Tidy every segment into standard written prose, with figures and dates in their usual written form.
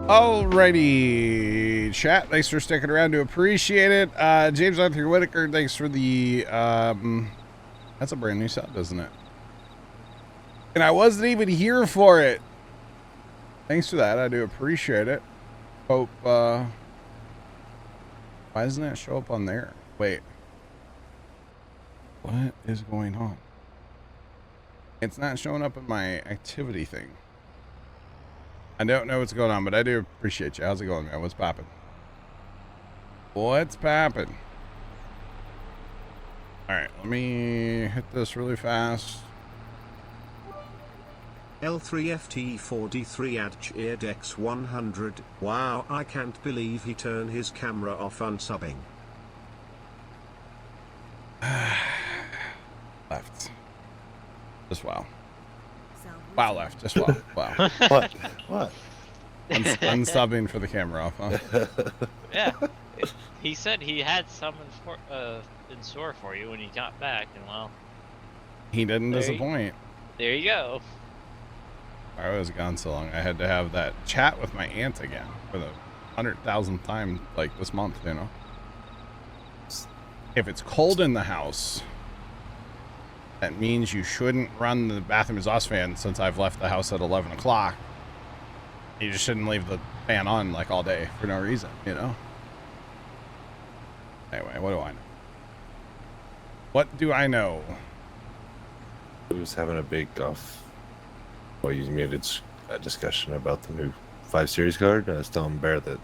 Alrighty, chat. Thanks for sticking around to appreciate it. James Arthur Whitaker, thanks for the that's a brand new sub, isn't it? And I wasn't even here for it. Thanks for that. I do appreciate it. Hope why doesn't that show up on there? Wait. What is going on? It's not showing up in my activity thing. I don't know what's going on, but I do appreciate you. How's it going, man? What's popping? What's popping? All right, let me hit this really fast. L3FT4D3 Adcheered X100. Wow, I can't believe he turned his camera off unsubbing. Left. Just wow. Wow, left. Just wow. Wow. What? Unsubbing for the camera off, huh? Yeah. He said he had some in store for you when he got back, and well... He didn't disappoint. There you go. I was gone so long. I had to have that chat with my aunt again for the 100,000th time, like, this month, you know? If it's cold in the house, that means you shouldn't run the bathroom exhaust fan since I've left the house at 11 o'clock. You just shouldn't leave the fan on, like, all day for no reason, you know? Anyway, what do I know? What do I know? He was having a big you muted a discussion about the new 5 Series card. I was telling Bear that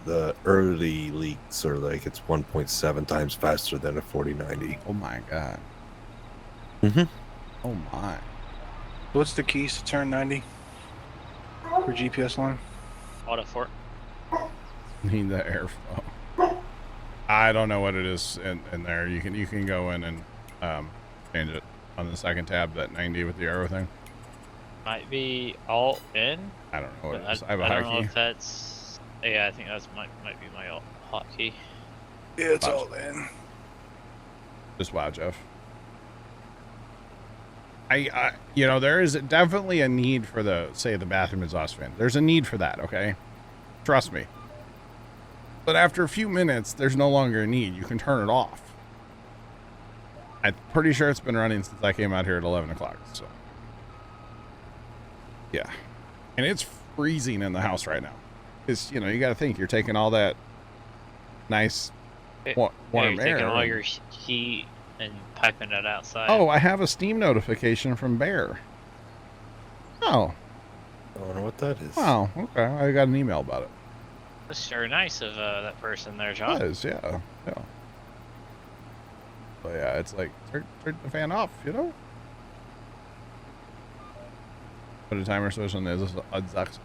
the early leaks are like it's 1.7 times faster than a 4090. Oh my god. Mm-hmm. Oh my. What's the keys to turn 90 for GPS line? Auto fort. Need the airflow. I don't know what it is in there. You can go in and change it on the second tab, that 90 with the arrow thing. Might be alt in. I don't know what it is. I have a I don't know hotkey. if that's... Yeah, I think that's might be my alt hotkey. Yeah, it's all in. Just wow, Jeff. I you know, there is definitely a need for the bathroom exhaust fan. There's a need for that, okay? Trust me. But after a few minutes, there's no longer a need. You can turn it off. I'm pretty sure it's been running since I came out here at 11 o'clock, so. Yeah. And it's freezing in the house right now. Because, you know, you got to think, you're taking all that nice warm you're air. taking all your heat and piping it outside. Oh, I have a Steam notification from Bear. Oh. I don't know what that is. Wow. Okay. I got an email about it. That's sure nice of that person there, John. It is, yeah. Yeah. So yeah, it's like turn the fan off, you know? Put a timer switch on the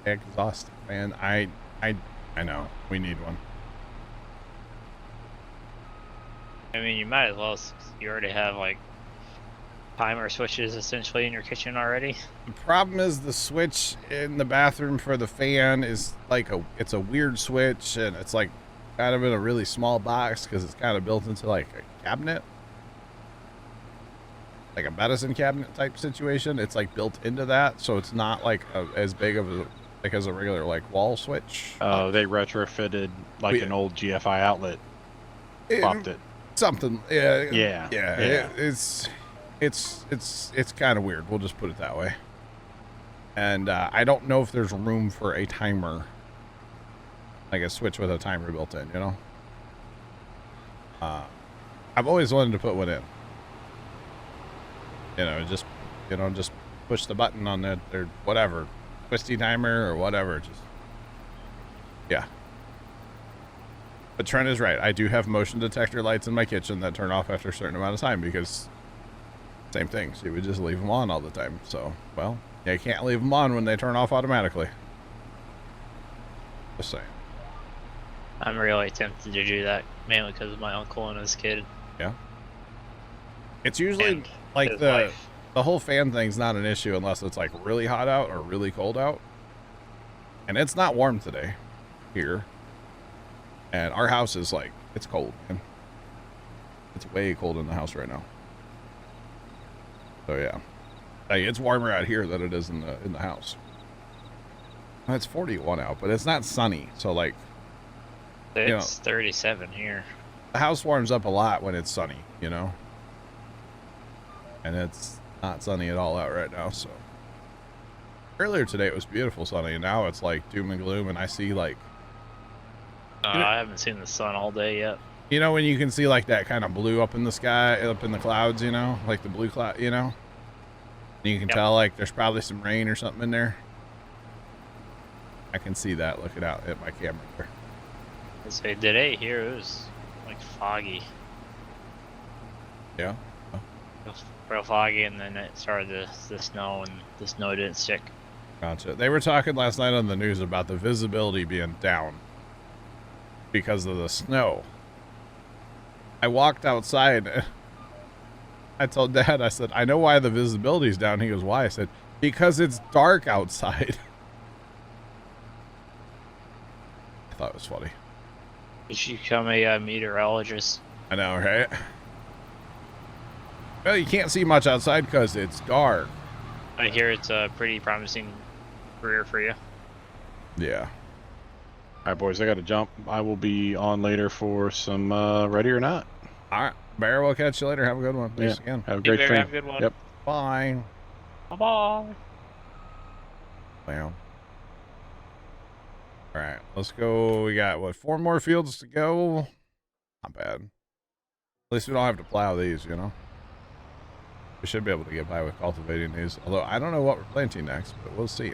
exhaust fan. I know. We need one. I mean, you might as well. You already have like timer switches essentially in your kitchen already. The problem is the switch in the bathroom for the fan is like it's a weird switch, and it's like kind of in a really small box because it's kind of built into like a cabinet. Like a medicine cabinet type situation. It's like built into that, so it's not like as big of a as a regular like wall switch. Oh, they retrofitted like an old GFI outlet. Popped it. Something. Yeah. Yeah. It's kind of weird. We'll just put it that way. And I don't know if there's room for a timer, like a switch with a timer built in. You know. I've always wanted to put one in. You know, just push the button on that or whatever, twisty timer or whatever. Just, yeah. But Trent is right. I do have motion detector lights in my kitchen that turn off after a certain amount of time because same thing. She would just leave them on all the time. So, well, yeah, you can't leave them on when they turn off automatically. Just saying. I'm really tempted to do that mainly because of my uncle and his kid. Yeah. It's usually And like his the wife. whole fan thing's not an issue unless it's like really hot out or really cold out. And it's not warm today here. And our house is like, it's cold, man. It's way cold in the house right now. So yeah. Like, it's warmer out here than it is in the house. It's 41 out, but it's not sunny. So like, It's 37 here. the house warms up a lot when it's sunny, you know? And it's not sunny at all out right now, so. Earlier today it was beautiful sunny, and now it's like doom and gloom, and I see like... I haven't seen the sun all day yet. You know when you can see like that kind of blue up in the sky, up in the clouds, you know? Like the blue cloud, you know? And you can tell like there's probably some rain or something in there. I can see that looking out at my camera there. So today here it was like foggy. Yeah? It was real foggy, and then it started the snow, and the snow didn't stick. Gotcha. They were talking last night on the news about the visibility being down because of the snow. I walked outside. I told Dad, I said, I know why the visibility's down. He goes, why? I said, because it's dark outside. I thought it was funny. You should become a meteorologist. I know, right? Well, you can't see much outside because it's dark. I hear it's a pretty promising career for you. Yeah. All right, boys, I got to jump. I will be on later for some Ready or Not. All right. Bear, we'll catch you later. Have a good one. Thanks again. Have a great stream. Have a good one. Yep. Bye. Bye-bye. Well. All right. Let's go. We got, what, 4 more fields to go? Not bad. At least we don't have to plow these, you know? We should be able to get by with cultivating these. Although, I don't know what we're planting next, but we'll see.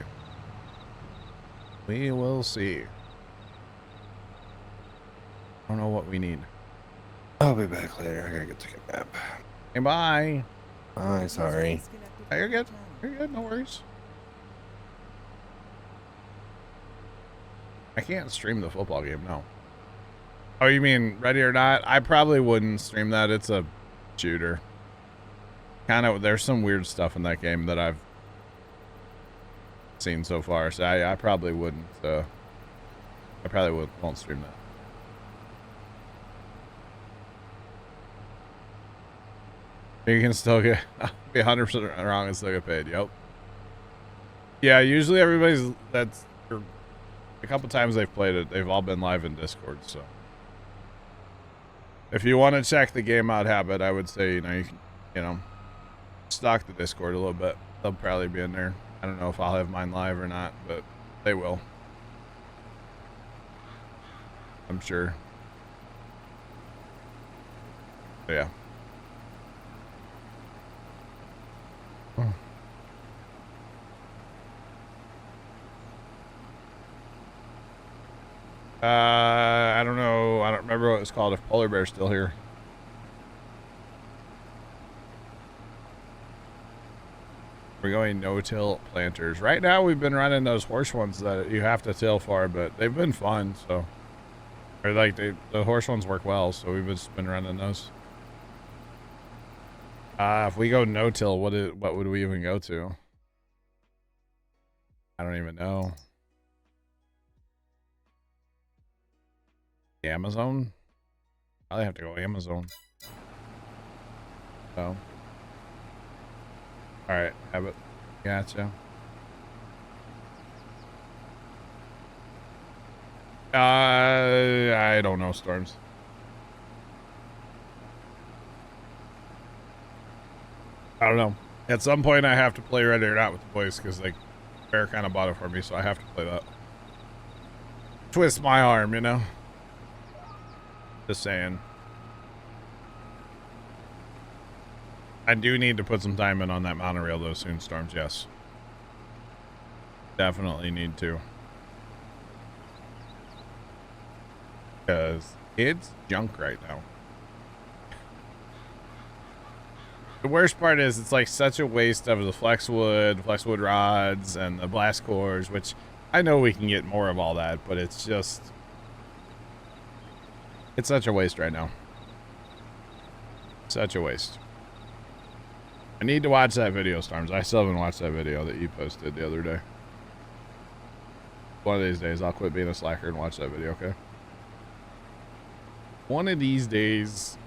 We will see. I don't know what we need. I'll be back later. I gotta go take a nap. Hey, bye. Bye, sorry. Hey, you're good. You're good. No worries. I can't stream the football game, no. Oh, you mean Ready or Not? I probably wouldn't stream that. It's a shooter. Kind of, there's some weird stuff in that game that I've seen so far, so I probably wouldn't, I probably won't stream that. You can still get, be 100% wrong and still get paid, yep. Yeah, usually everybody's, a couple times they've played it, they've all been live in Discord, so. If you want to check the game out habit, I would say, you can, stock the Discord a little bit. They'll probably be in there. I don't know if I'll have mine live or not, but they will. I'm sure. But yeah. I don't know. I don't remember what it's called. If Polar Bear's still here. We're going no-till planters. Right now, we've been running those horse ones that you have to till for, but they've been fun. So, or like the horse ones work well, so we've just been running those. If we go no-till, what would we even go to? I don't even know. The Amazon? Probably have to go Amazon. So. Alright, have it. Gotcha. I don't know, Storms. I don't know. At some point, I have to play Ready or Not with the boys because like Bear kind of bought it for me, so I have to play that. Twist my arm, you know. Just saying. I do need to put some time in on that monorail though soon, Storms, yes. Definitely need to. Because it's junk right now. The worst part is it's like such a waste of the flexwood rods, and the blast cores, which I know we can get more of all that, but it's just... It's such a waste right now. Such a waste. I need to watch that video, Storms. I still haven't watched that video that you posted the other day. One of these days, I'll quit being a slacker and watch that video, okay? One of these days.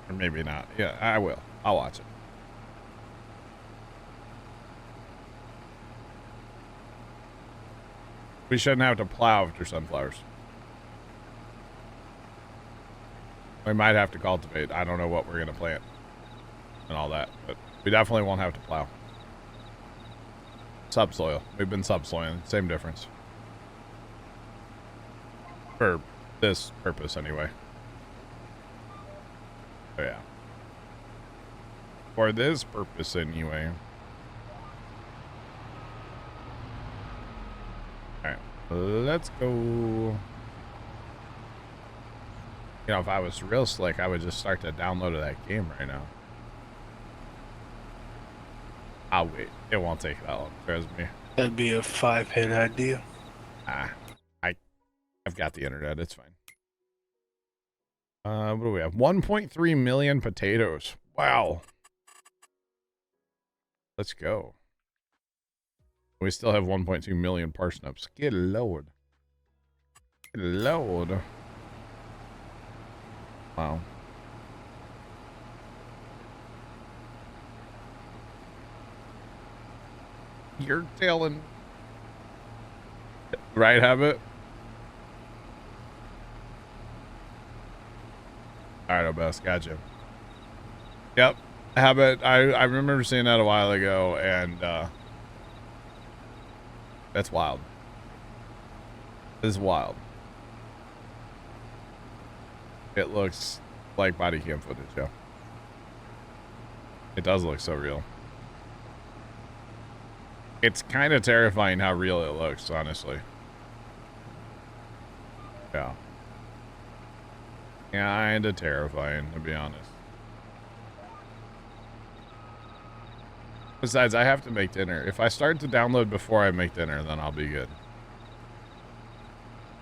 Or maybe not. Yeah, I will. I'll watch it. We shouldn't have to plow after sunflowers. We might have to cultivate. I don't know what we're going to plant and all that, but we definitely won't have to plow. Subsoil. We've been subsoiling. Same difference. For this purpose, anyway. Oh, yeah. For this purpose, anyway. Alright. Let's go. You know, if I was real slick, I would just start to download that game right now. I'll wait. It won't take that long. Trust me. That'd be a 5-hit idea. I've got the internet. It's fine. What do we have? 1.3 million potatoes. Wow. Let's go. We still have 1.2 million parsnips. Good lord. Good lord. Wow. You're telling. Right, Habit? Alright, Obes, gotcha. Yep. Habit, I remember seeing that a while ago, and that's wild. It's wild. It looks like body cam footage, yeah. It does look so real. It's kind of terrifying how real it looks, honestly. Yeah. Kinda terrifying, to be honest. Besides, I have to make dinner. If I start to download before I make dinner, then I'll be good.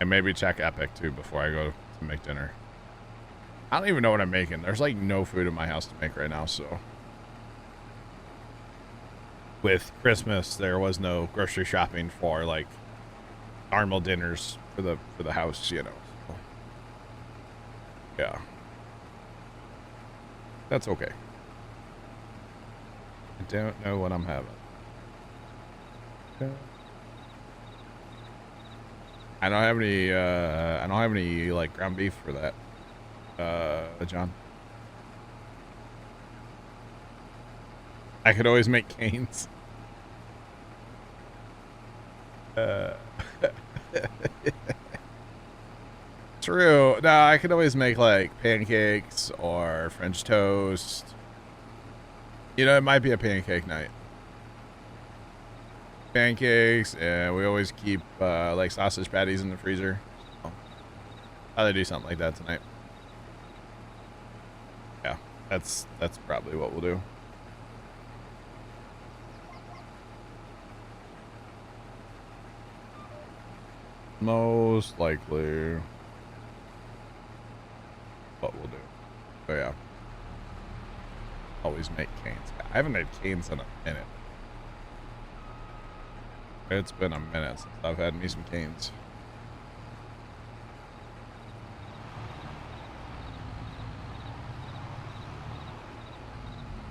And maybe check Epic, too, before I go to make dinner. I don't even know what I'm making. There's, like, no food in my house to make right now, so... With Christmas, there was no grocery shopping for, like, normal dinners for the house, you know. So, yeah. That's okay. I don't know what I'm having. I don't have any like ground beef for that. John. I could always make canes. True. No, I could always make like pancakes or French toast. You know, it might be a pancake night. Pancakes, and we always keep like sausage patties in the freezer. So I'll do something like that tonight. Yeah, that's probably what we'll do. Most likely what we'll do. Oh yeah. Always make canes. I haven't made canes in a minute. It's been a minute since I've had me some canes.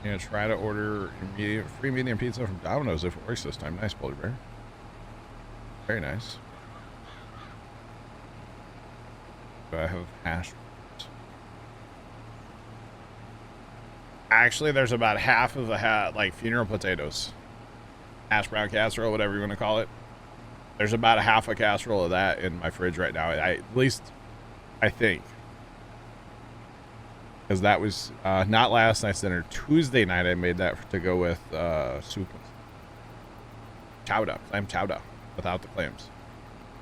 Yeah, try to order free medium pizza from Domino's if it works this time. Nice, Polar Bear. Very nice. Do I have hash? Actually, there's about half of the like funeral potatoes, hash brown casserole, whatever you want to call it. There's about a half a casserole of that in my fridge right now. At least I think, because that was not last night's dinner. Tuesday night I made that to go with soup, chowder, clam chowder, without the clams.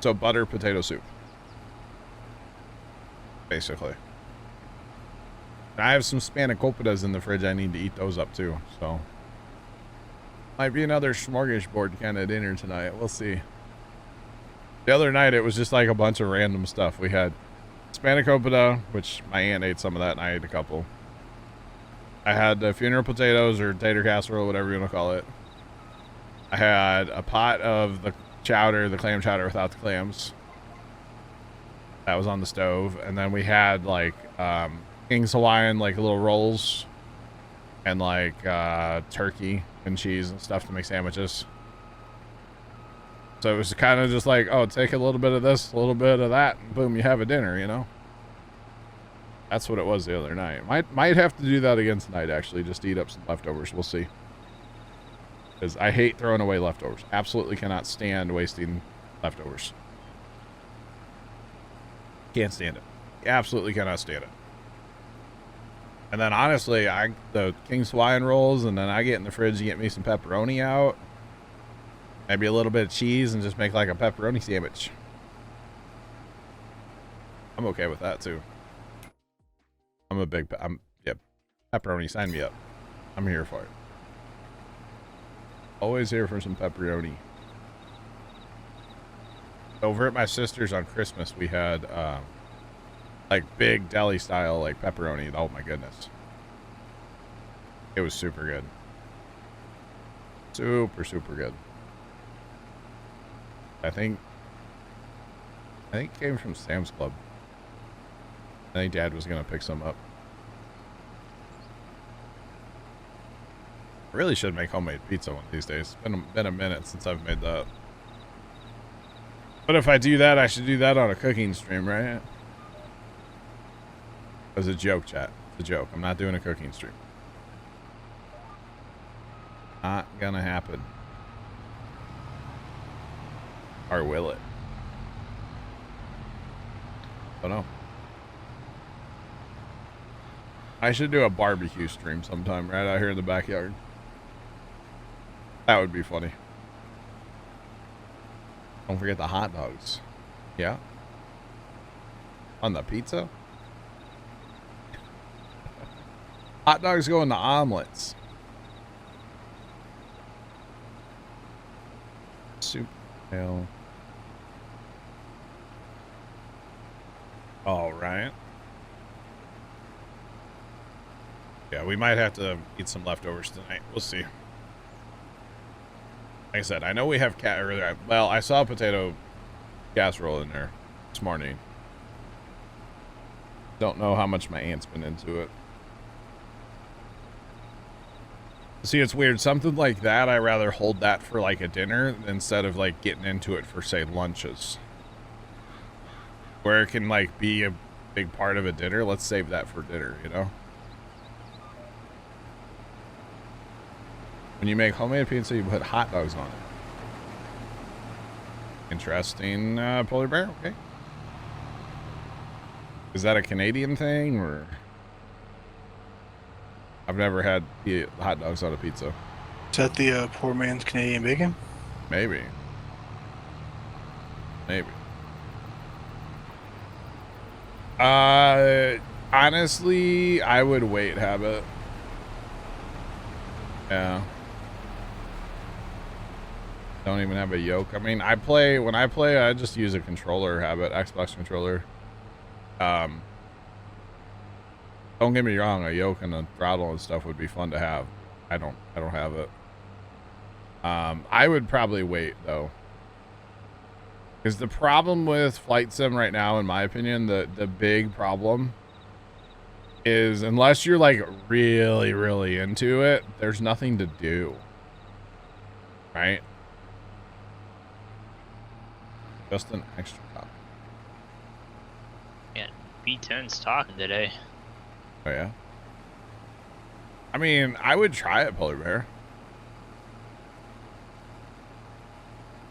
So butter potato soup, basically. I have some spanakopita's in the fridge. I need to eat those up too. So might be another smorgasbord kind of dinner tonight. We'll see. The other night it was just like a bunch of random stuff. We had spanakopita, which my aunt ate some of that and I ate a couple. I had the funeral potatoes or tater casserole, whatever you want to call it. I had a pot of the chowder, the clam chowder without the clams. That was on the stove. And then we had like King's Hawaiian, like little rolls, and like turkey and cheese and stuff to make sandwiches. So it was kind of just like, oh, take a little bit of this, a little bit of that, and boom, you have a dinner, you know? That's what it was the other night. Might have to do that again tonight, actually, just eat up some leftovers. We'll see. Because I hate throwing away leftovers. Absolutely cannot stand wasting leftovers. Can't stand it. Absolutely cannot stand it. And then honestly, the King's Hawaiian rolls, and then I get in the fridge to get me some pepperoni out. Maybe a little bit of cheese and just make like a pepperoni sandwich. I'm okay with that too. Yep. Pepperoni, sign me up. I'm here for it. Always here for some pepperoni. Over at my sister's on Christmas, we had like big deli style like pepperoni. Oh my goodness. It was super good. Super, super good. I think it came from Sam's Club. I think Dad was gonna pick some up. I really should make homemade pizza one of these days. It's been a minute since I've made that. But if I do that, I should do that on a cooking stream, right? It was a joke, chat. It's a joke. I'm not doing a cooking stream. Not gonna happen. Or will it? Don't know. I should do a barbecue stream sometime right out here in the backyard. That would be funny. Don't forget the hot dogs. Yeah. On the pizza? Hot dogs go into omelets. Soup. Ale. All right. Yeah, we might have to eat some leftovers tonight. We'll see. Like I said, I know we have well, I saw a potato casserole in there this morning. Don't know how much my aunt's been into it. See, it's weird. Something like that, I rather hold that for like a dinner instead of like getting into it for, say, lunches. Where it can like be a big part of a dinner. Let's save that for dinner, you know? When you make homemade pizza, you put hot dogs on it. Interesting, polar bear. Okay. Is that a Canadian thing, or? I've never had the hot dogs on a pizza. Is that the poor man's Canadian bacon? Maybe. Maybe. Honestly, I would wait habit. Yeah. Don't even have a yoke. I mean, when I play, I just use a controller habit, Xbox controller. Don't get me wrong, a yoke and a throttle and stuff would be fun to have. I don't have it. I would probably wait though. Because the problem with Flight Sim right now, in my opinion, the big problem is unless you're like really, really into it, there's nothing to do. Right? Just an extra copy. Yeah, B10's talking today. Oh yeah. I mean, I would try it, Polar Bear.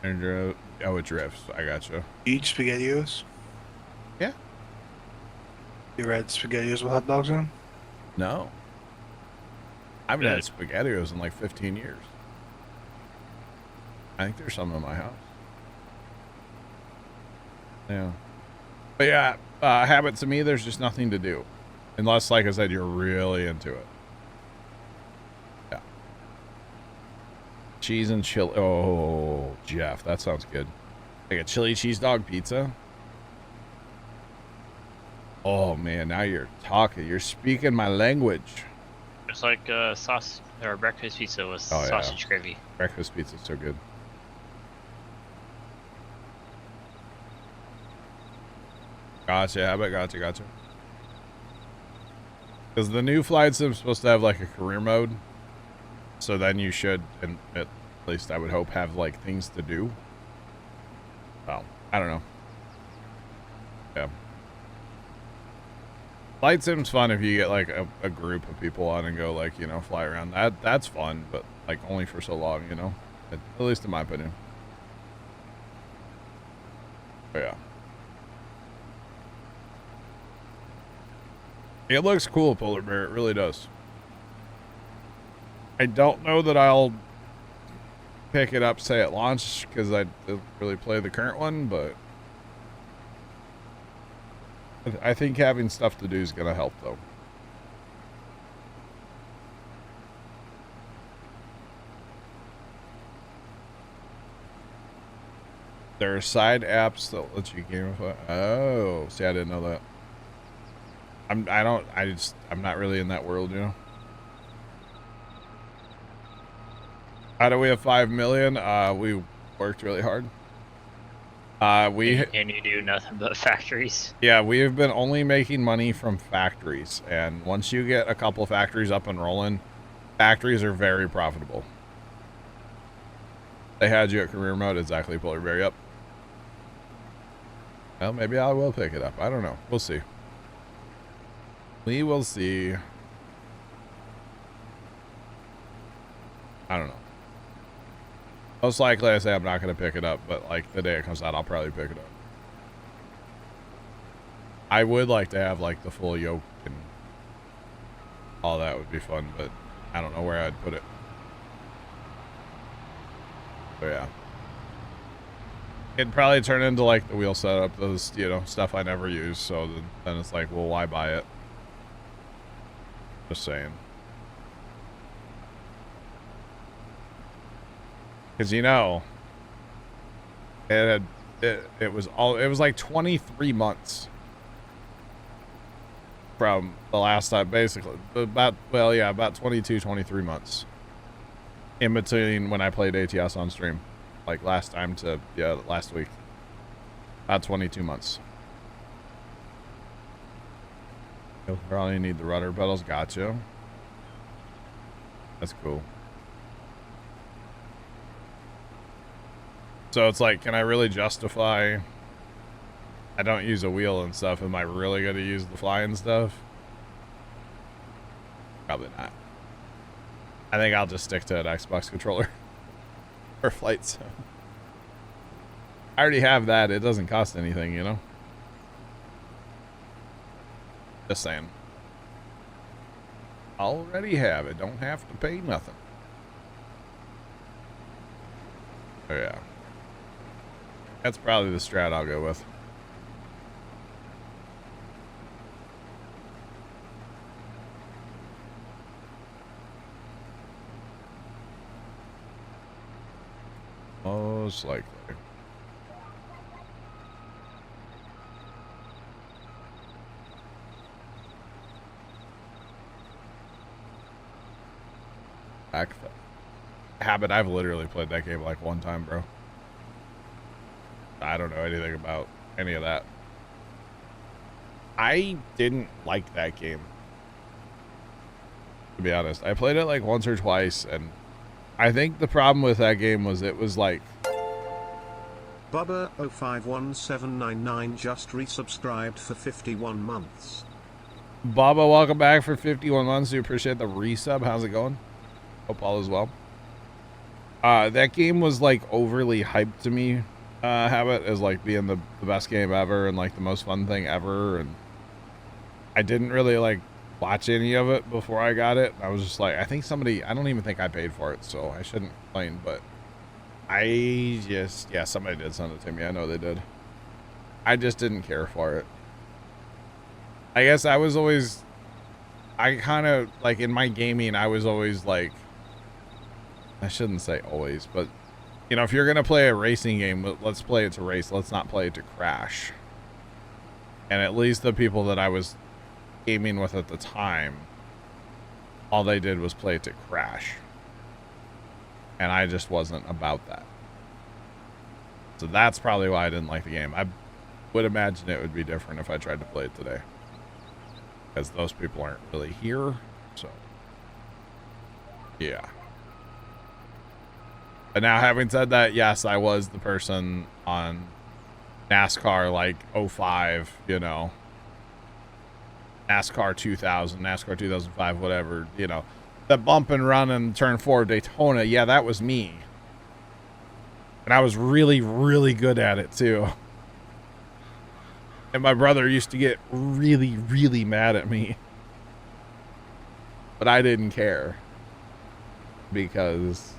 And oh, it drifts. I gotcha. Eat SpaghettiOs? Yeah. You ever had SpaghettiOs with hot dogs on? No. I haven't had SpaghettiOs in like 15 years. I think there's some in my house. Yeah. But yeah, habit to me, there's just nothing to do. Unless, like I said, you're really into it. Yeah. Cheese and chili. Oh, Jeff, that sounds good. Like a chili cheese dog pizza. Oh, man, now you're talking. You're speaking my language. It's like sauce or breakfast pizza with sausage gravy. Breakfast pizza is so good. Gotcha, habit, gotcha. Because the new Flight Sim's supposed to have like a career mode. So then you should, and at least I would hope, have like things to do. Well, I don't know. Yeah. Flight sim's fun if you get like a group of people on and go like, you know, fly around. That's fun, but like only for so long, you know? At least in my opinion. But yeah. It looks cool, Polar Bear. It really does. I don't know that I'll pick it up, say, at launch, because I don't really play the current one, but I think having stuff to do is going to help, though. There are side apps that let you gamify. Oh, see, I didn't know that. I'm not really in that world, you know. How do we have 5 million? We worked really hard. And you do nothing but factories. Yeah, we have been only making money from factories, and once you get a couple factories up and rolling, factories are very profitable. They had you at career mode, exactly, Polar Bear. Yep. Well, maybe I will pick it up. I don't know. We'll see. We will see. I don't know. Most likely I say I'm not going to pick it up, but like the day it comes out, I'll probably pick it up. I would like to have like the full yoke and all that would be fun, but I don't know where I'd put it. So yeah. It'd probably turn into like the wheel setup, those, you know, stuff I never use. So then it's like, well, why buy it? Just saying. Because, you know, it was like 23 months from the last time, basically. About 22, 23 months in between when I played ATS on stream. Like last time to, yeah, last week. About 22 months. You'll probably need the rudder pedals. Gotcha. That's cool. So it's like, can I really justify? I don't use a wheel and stuff. Am I really going to use the flying stuff? Probably not. I think I'll just stick to an Xbox controller for flight sim. I already have that. It doesn't cost anything, you know? Just saying. Already have it. Don't have to pay nothing. Oh, yeah. That's probably the strat I'll go with. Most likely. Habit, I've literally played that game like one time, bro. I don't know anything about any of that. I didn't like that game, to be honest. I played it like once or twice, and I think the problem with that game was it was like... Bubba 051799 just resubscribed for 51 months. Baba, welcome back for 51 months. We appreciate the resub. How's it going? Hope all is well. That game was like overly hyped to me. Habit as like being the best game ever and like the most fun thing ever, and I didn't really like watch any of it before I got it. I was just like, I don't even think I paid for it, so I shouldn't complain, but yeah, somebody did send it to me. I know they did. I just didn't care for it. I guess I kind of like in my gaming, I was always like, I shouldn't say always, but you know, if you're going to play a racing game, let's play it to race. Let's not play it to crash. And at least the people that I was gaming with at the time, all they did was play it to crash. And I just wasn't about that. So that's probably why I didn't like the game. I would imagine it would be different if I tried to play it today. Because those people aren't really here. So, yeah. But now, having said that, yes, I was the person on NASCAR like 05, you know, NASCAR 2000, NASCAR 2005, whatever, you know, the bump and run and turn 4 Daytona. Yeah, that was me. And I was really, really good at it too. And my brother used to get really, really mad at me. But I didn't care. Because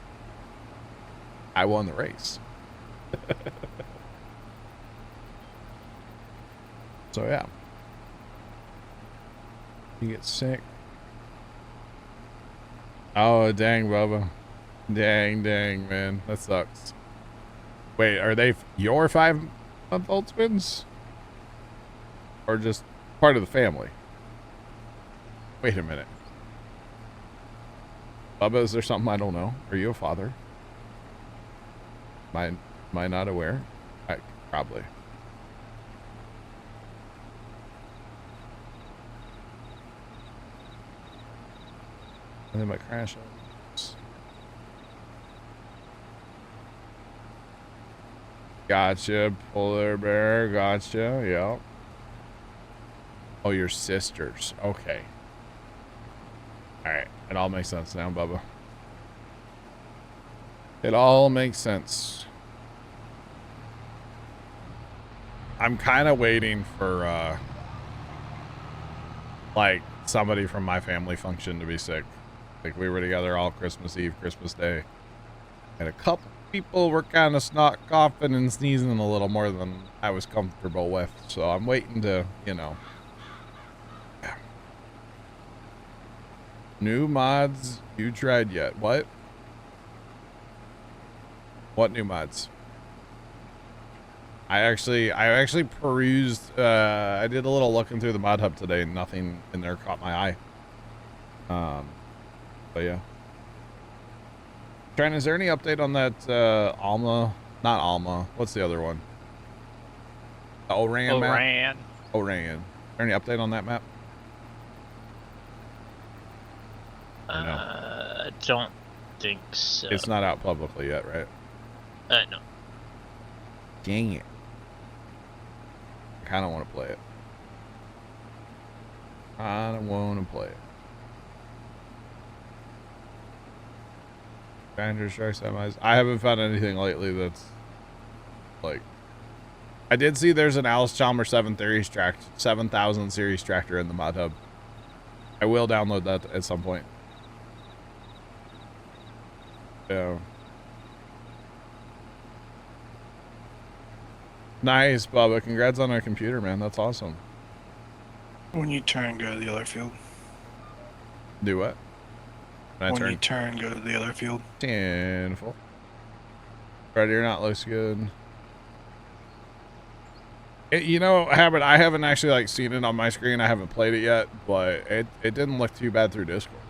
I won the race. So yeah. You get sick. Oh, dang, Bubba. Dang, man. That sucks. Wait, are they your 5-month-old twins? Or just part of the family? Wait a minute. Bubba, is there something I don't know? Are you a father? Am I not aware? Probably. And then my crash. Gotcha, polar bear. Gotcha. Yeah. Oh, your sisters. Okay. All right. It all makes sense now, Bubba. It all makes sense. I'm kind of waiting for, like, somebody from my family function to be sick. Like, we were together all Christmas Eve, Christmas Day. And a couple people were kind of coughing and sneezing a little more than I was comfortable with. So I'm waiting to, you know. New mods you tried yet? What? What new mods? I actually perused, I did a little looking through the mod hub today and nothing in there caught my eye. But yeah. Trent, is there any update on that, Alma? Not Alma. What's the other one? The Oran map? Oran. Is there any update on that map? I don't think so. It's not out publicly yet, right? No. Dang it. I kind of want to play it. I don't want to play it. Banjo Strike semis. I haven't found anything lately that's like. I did see there's an Alice Chalmers 7000 series tractor in the mod hub. I will download that at some point. Yeah. Nice, Bubba. Congrats on our computer, man. That's awesome. When you turn, go to the other field. Do what? When you turn, go to the other field. 10-4. Ready or not looks good. You know, Habit, I haven't actually like seen it on my screen. I haven't played it yet, but it didn't look too bad through Discord.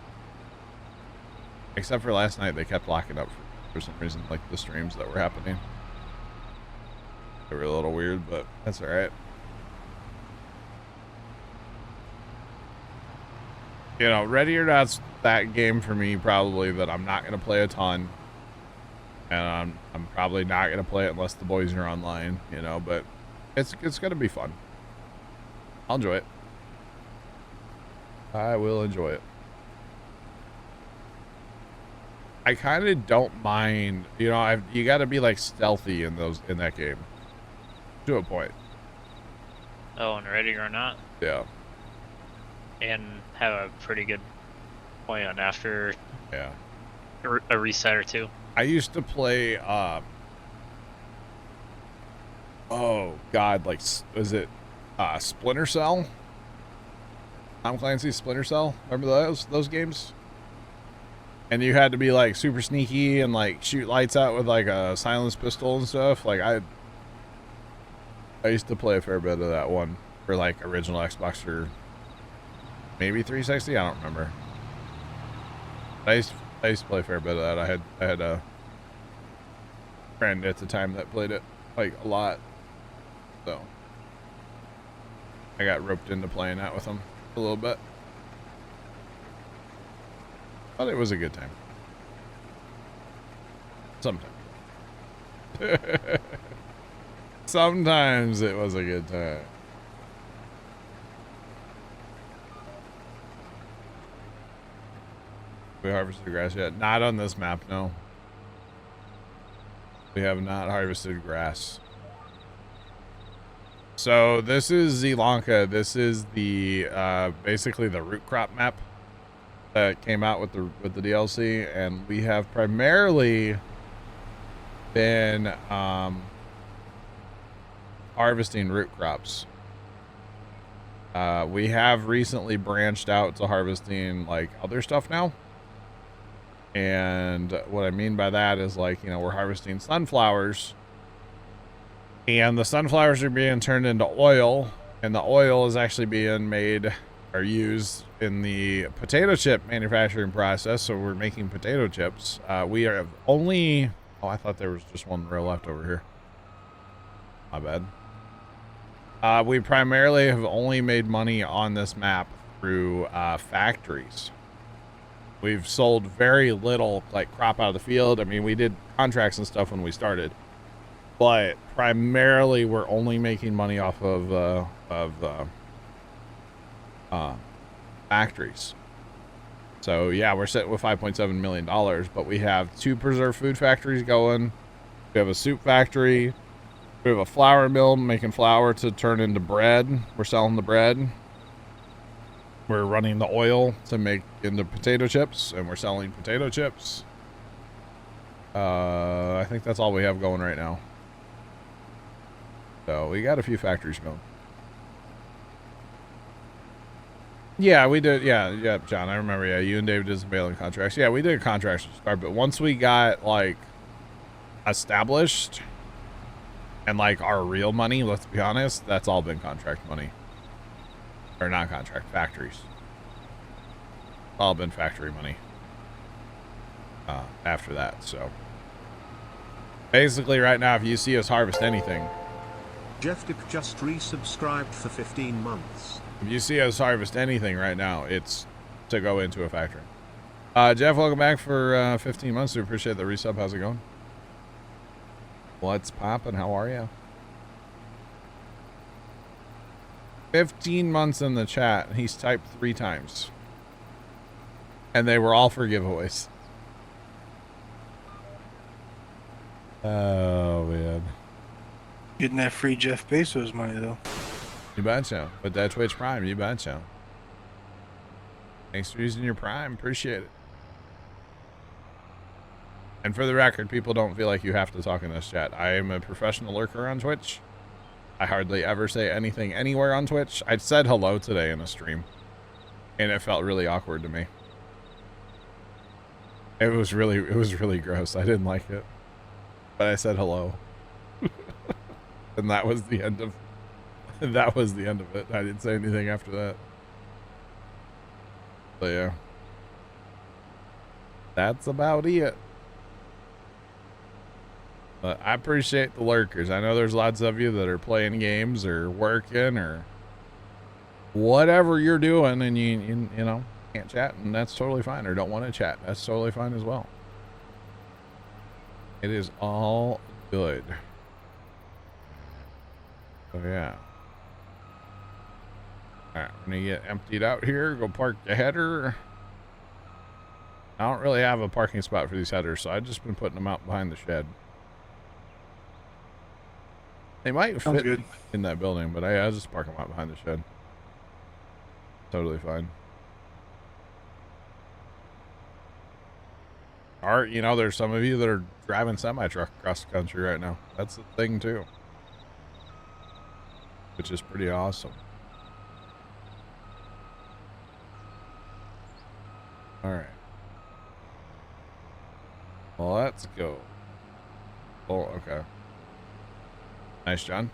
Except for last night, they kept locking up for some reason, like the streams that were happening. They were a little weird, but that's all right. You know, Ready or Not's that game for me probably that I'm not going to play a ton. And I'm probably not going to play it unless the boys are online, you know, but it's going to be fun. I'll enjoy it. I will enjoy it. I kind of don't mind, you know, you got to be like stealthy in that game. To a point. Oh, and Ready or Not? Yeah. And have a pretty good point on after a reset or two. I used to play, oh God, like, was it Splinter Cell? Tom Clancy's Splinter Cell? Remember those games? And you had to be like super sneaky and like shoot lights out with like a silenced pistol and stuff. Like I used to play a fair bit of that one for like original Xbox or maybe 360. I don't remember. I used to play a fair bit of that. I had a friend at the time that played it like a lot, so I got roped into playing that with him a little bit. But it was a good time. Sometimes. Sometimes it was a good time. We harvested grass yet? Not on this map, no. We have not harvested grass. So this is Zielonka. This is the basically the root crop map that came out with the DLC, and we have primarily been harvesting root crops. We have recently branched out to harvesting like other stuff now. And what I mean by that is, like, you know, we're harvesting sunflowers, and the sunflowers are being turned into oil, and the oil is actually being made or used in the potato chip manufacturing process. So we're making potato chips. We are only, oh, I thought there was just one row left over here. My bad. We primarily have only made money on this map through factories. We've sold very little, like, crop out of the field. I mean, we did contracts and stuff when we started, but primarily we're only making money off of factories. So yeah, we're sitting with $5.7 million, but we have 2 preserved food factories going. We have a soup factory. We have a flour mill making flour to turn into bread. We're selling the bread. We're running the oil to make into potato chips, and we're selling potato chips. I think that's all we have going right now. So we got a few factories going. Yeah, we did. Yeah, John, I remember. Yeah, you and David did some bailing contracts. Yeah, we did contracts to start, but once we got, like, established and, like, our real money, let's be honest, that's all been contract money. Or not contract, factories. All been factory money after that. So basically right now, if you see us harvest anything, Jeff Dip just resubscribed for 15 months. If you see us harvest anything right now, it's to go into a factory. Jeff, welcome back for 15 months. We appreciate the resub. How's it going? What's poppin'? How are you? 15 months in the chat. He's typed 3 times. And they were all for giveaways. Oh, man. Getting that free Jeff Bezos money, though. You betcha. With that Twitch Prime, you betcha. Thanks for using your Prime. Appreciate it. And for the record, people don't feel like you have to talk in this chat. I am a professional lurker on Twitch. I hardly ever say anything anywhere on Twitch. I said hello today in a stream, and it felt really awkward to me. It was really gross. I didn't like it, but I said hello, and that was the end of it. I didn't say anything after that. But yeah, that's about it. But I appreciate the lurkers. I know there's lots of you that are playing games or working or whatever you're doing, and you know, can't chat, and that's totally fine, or don't want to chat. That's totally fine as well. It is all good. So yeah. Alright, we're gonna get emptied out here, go park the header. I don't really have a parking spot for these headers, so I've just been putting them out behind the shed. They might fit in that building, but I'll just park them out behind the shed. Totally fine. Or, you know, there's some of you that are driving semi-truck across the country right now. That's the thing, too. Which is pretty awesome. Alright. Well, let's go. Oh, okay. Nice, John.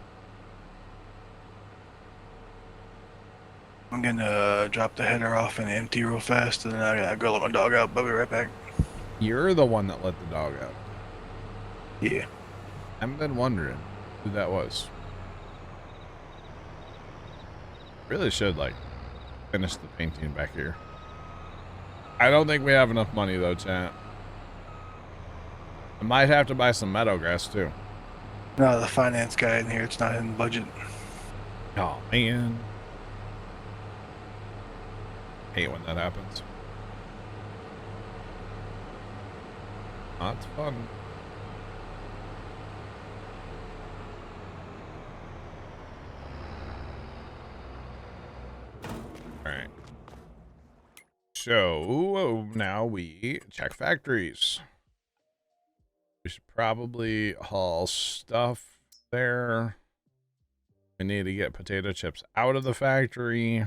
I'm gonna drop the header off and empty real fast, and then I gotta go let my dog out. I'll be right back. You're the one that let the dog out. Yeah. I've been wondering who that was. Really should, like, finish the painting back here. I don't think we have enough money, though, chat. I might have to buy some meadow grass, too. No, the finance guy in here. It's not in the budget. Oh man. Hate when that happens. Not fun. Alright. So now we check factories. We should probably haul stuff there. We need to get potato chips out of the factory.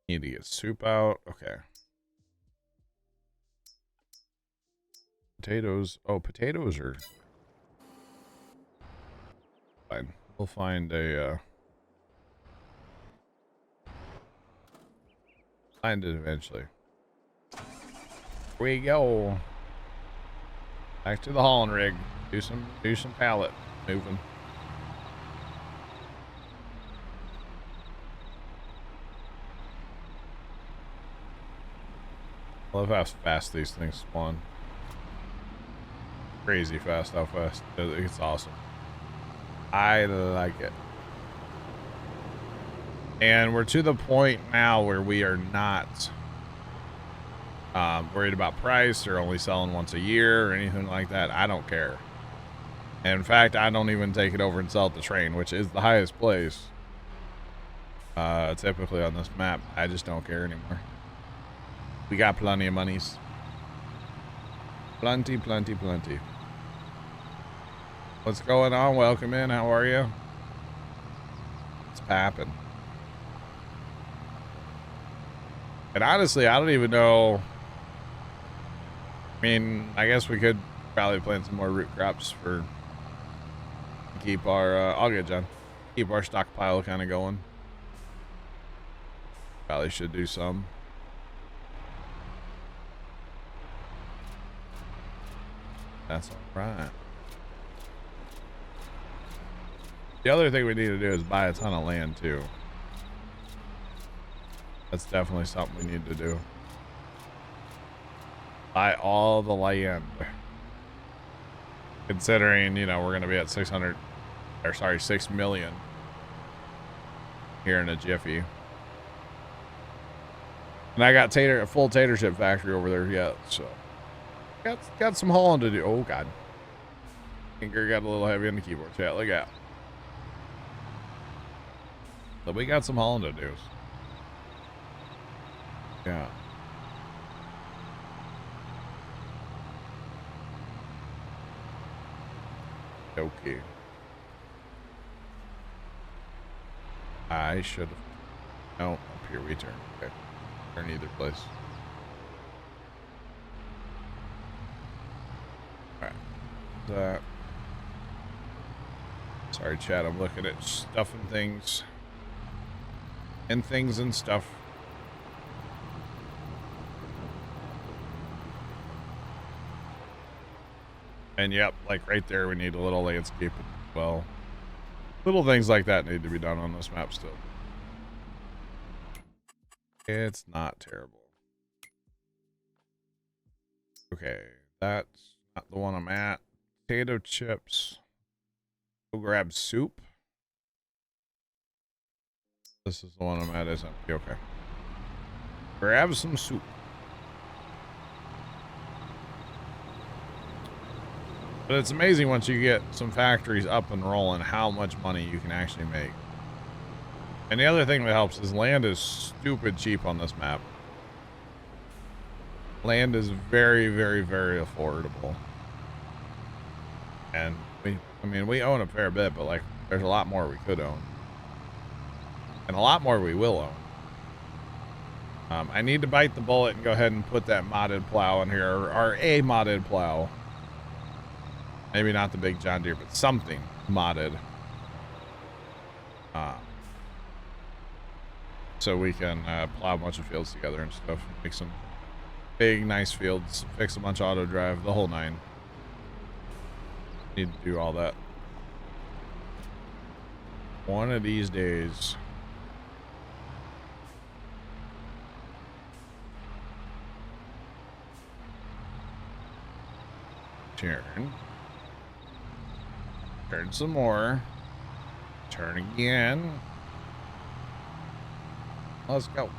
Need to get soup out. Okay. Potatoes. Oh, potatoes are fine. We'll find a find it eventually. Here we go. Back to the hauling rig. Do some pallet moving. I love how fast these things spawn. Crazy fast how fast. It's awesome. I like it. And we're to the point now where we are not worried about price or only selling once a year or anything like that. I don't care. And in fact, I don't even take it over and sell at the train, which is the highest place. Typically on this map. I just don't care anymore. We got plenty of monies. Plenty. What's going on? Welcome in. How are you? It's poppin'. And honestly, I don't even know. I mean, I guess we could probably plant some more root crops for keep our, I'll get John. Keep our stockpile kind of going. Probably should do some. That's all right. The other thing we need to do is buy a ton of land too. That's definitely something we need to do. Buy all the land. Considering, you know, we're going to be at 6 million here in a jiffy. And I got a full tater chip factory over there yet, so got some hauling to do. Oh god. Finger got a little heavy on the keyboard chat. Look out. But we got some hauling to do. Yeah. Okay. I should have. No, up here we turn. Okay. Turn either place. Alright. That. Sorry, chat. I'm looking at stuff and things. And things and stuff. And yep, like right there, we need a little landscape as well. Little things like that need to be done on this map still. It's not terrible. Okay, that's not the one I'm at. Potato chips. Go grab soup. This is the one I'm at, isn't it? Okay. Grab some soup. But it's amazing once you get some factories up and rolling how much money you can actually make. And the other thing that helps is land is stupid cheap on this map. Land is very, very, very affordable. And we own a fair bit, but like there's a lot more we could own. And a lot more we will own. I need to bite the bullet and go ahead and put that modded plow in here, or a modded plow. Maybe not the big John Deere, but something modded. So we can plow a bunch of fields together and stuff. Make some big, nice fields. Fix a bunch of auto drive, the whole nine. Need to do all that. One of these days. Turn. Turn some more. Turn again. Let's go.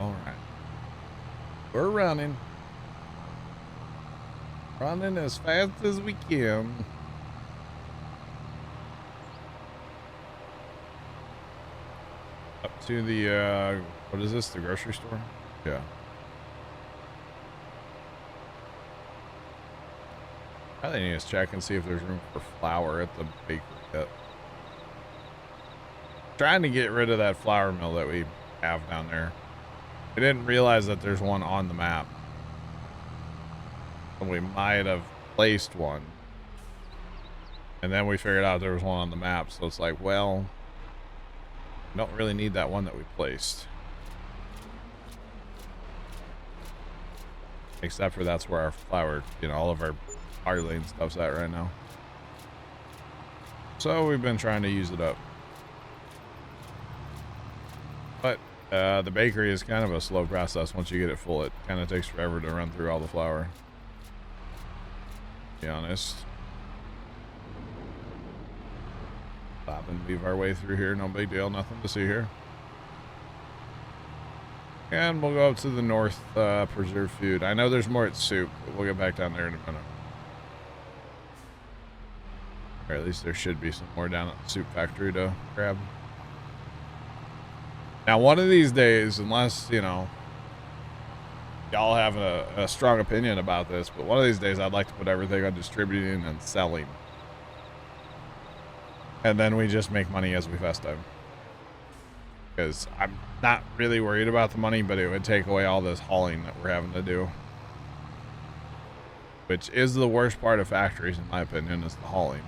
All right. We're running. Running as fast as we can. Up to the, what is this? The grocery store? Yeah. I think I need to check and see if there's room for flour at the bakery yet. Trying to get rid of that flour mill that we have down there. I didn't realize that there's one on the map. And we might have placed one. And then we figured out there was one on the map. So it's like, well, we don't really need that one that we placed. Except for that's where our flour, you know, all of our barley and stuff's at right now. So we've been trying to use it up. But the bakery is kind of a slow process. Once you get it full, it kind of takes forever to run through all the flour. To be honest. Stop and weave our way through here. No big deal. Nothing to see here. And we'll go up to the north, preserve food. I know there's more at soup, but we'll get back down there in a minute. Or at least there should be some more down at the soup factory to grab. Now, one of these days, unless, you know, y'all have a strong opinion about this, but one of these days I'd like to put everything on distributing and selling. And then we just make money as we fest time. Because I'm not really worried about the money, but it would take away all this hauling that we're having to do. Which is the worst part of factories, in my opinion, is the hauling.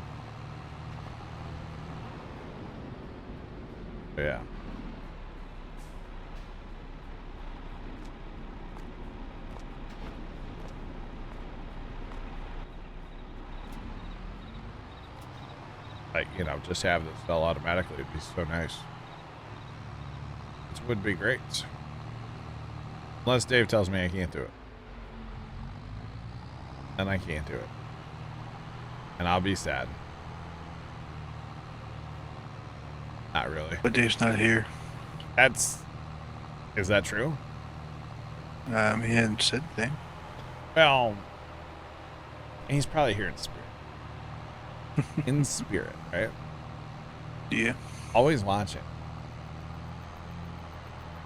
But yeah. Like, you know, just have this sell automatically would be so nice. This would be great. Unless Dave tells me I can't do it. And I can't do it. And I'll be sad. Not really. But Dave's not here. Is that true? He hadn't said anything. Well, he's probably here in spirit. In spirit, right? Yeah. Always watching.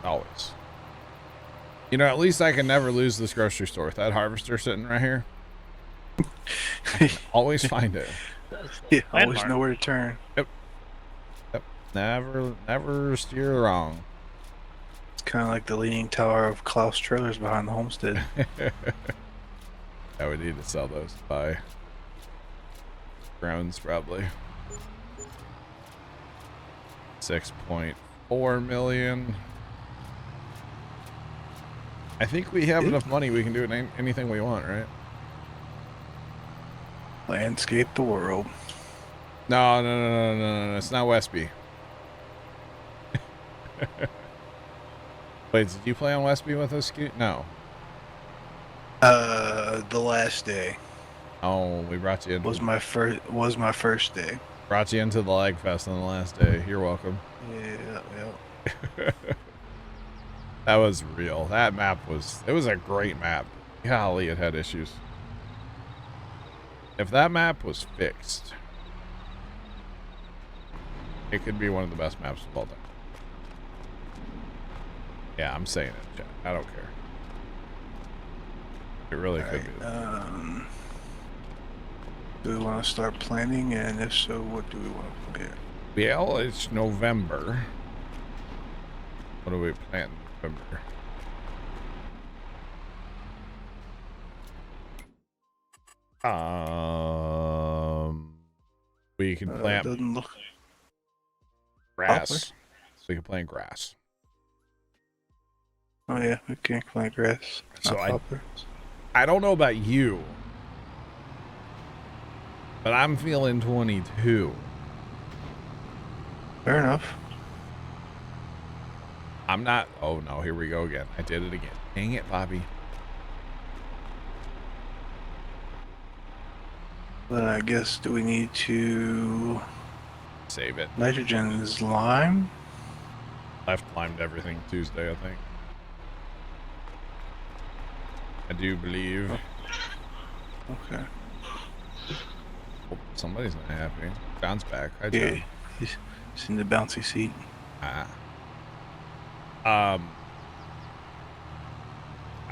Always. You know, at least I can never lose this grocery store with that harvester sitting right here. Always find it. Yeah, always know where to turn. Yep. Never steer wrong. It's kind of like the leaning tower of Klaus trailers behind the homestead. Yeah, we need to sell those by drones probably. 6.4 million. I think we have enough money we can do anything we want, right? Landscape the world. No, it's not Westby. Wait, did you play on Westby with us, Scoot? No. The last day Oh, we brought you in. was my first day. Brought you into the Lag Fest on the last day. You're welcome. Yeah. That was real. That map it was a great map. Golly, it had issues. If that map was fixed, it could be one of the best maps of all time. Yeah, I'm saying it, Jack. I don't care. It really could be. Do we want to start planning? And if so, what do we want to plan? Well, it's November. What do we plan in November? We can plant Doesn't look. grass. poplar? So we can plant grass. Oh yeah, we can plant grass. So Not poplar. I don't know about you, but I'm feeling 22. Fair enough. I'm not. Oh no, here we go again. I did it again. Dang it, Bobby. Then I guess, do we need to... Save it. Nitrogen is lime? Left limed everything Tuesday, I think. I do believe. Okay. Oh, somebody's not happy. John's back. Hi, Yeah, John. he's in the bouncy seat. Ah. I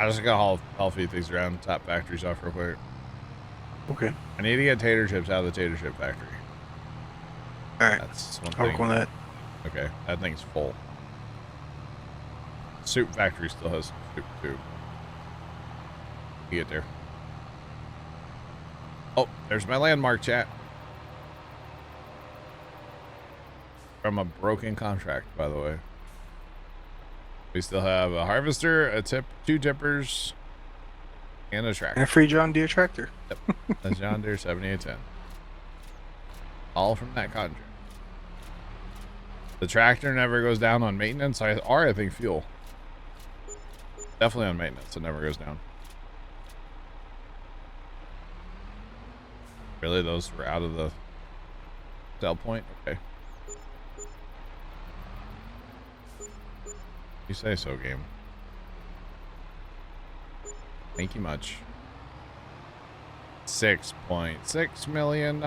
just got all feed things around, top factories off real quick. Okay. I need to get tater chips out of the tater chip factory. Alright. That's one I'll thing. work on that. Okay, that thing's full. Soup factory still has some soup too. You get there. Oh, there's my landmark, chat. From a broken contract, by the way. We still have a harvester, a tip, 2 tippers, and a And tractor. a free John Deere tractor. A John Deere 7810. All from that contract. The tractor never goes down on maintenance, or I think fuel. Definitely on maintenance, it never goes down. Really, those were out of the sell point? Okay. You say so, game. Thank you much. $6.6 million.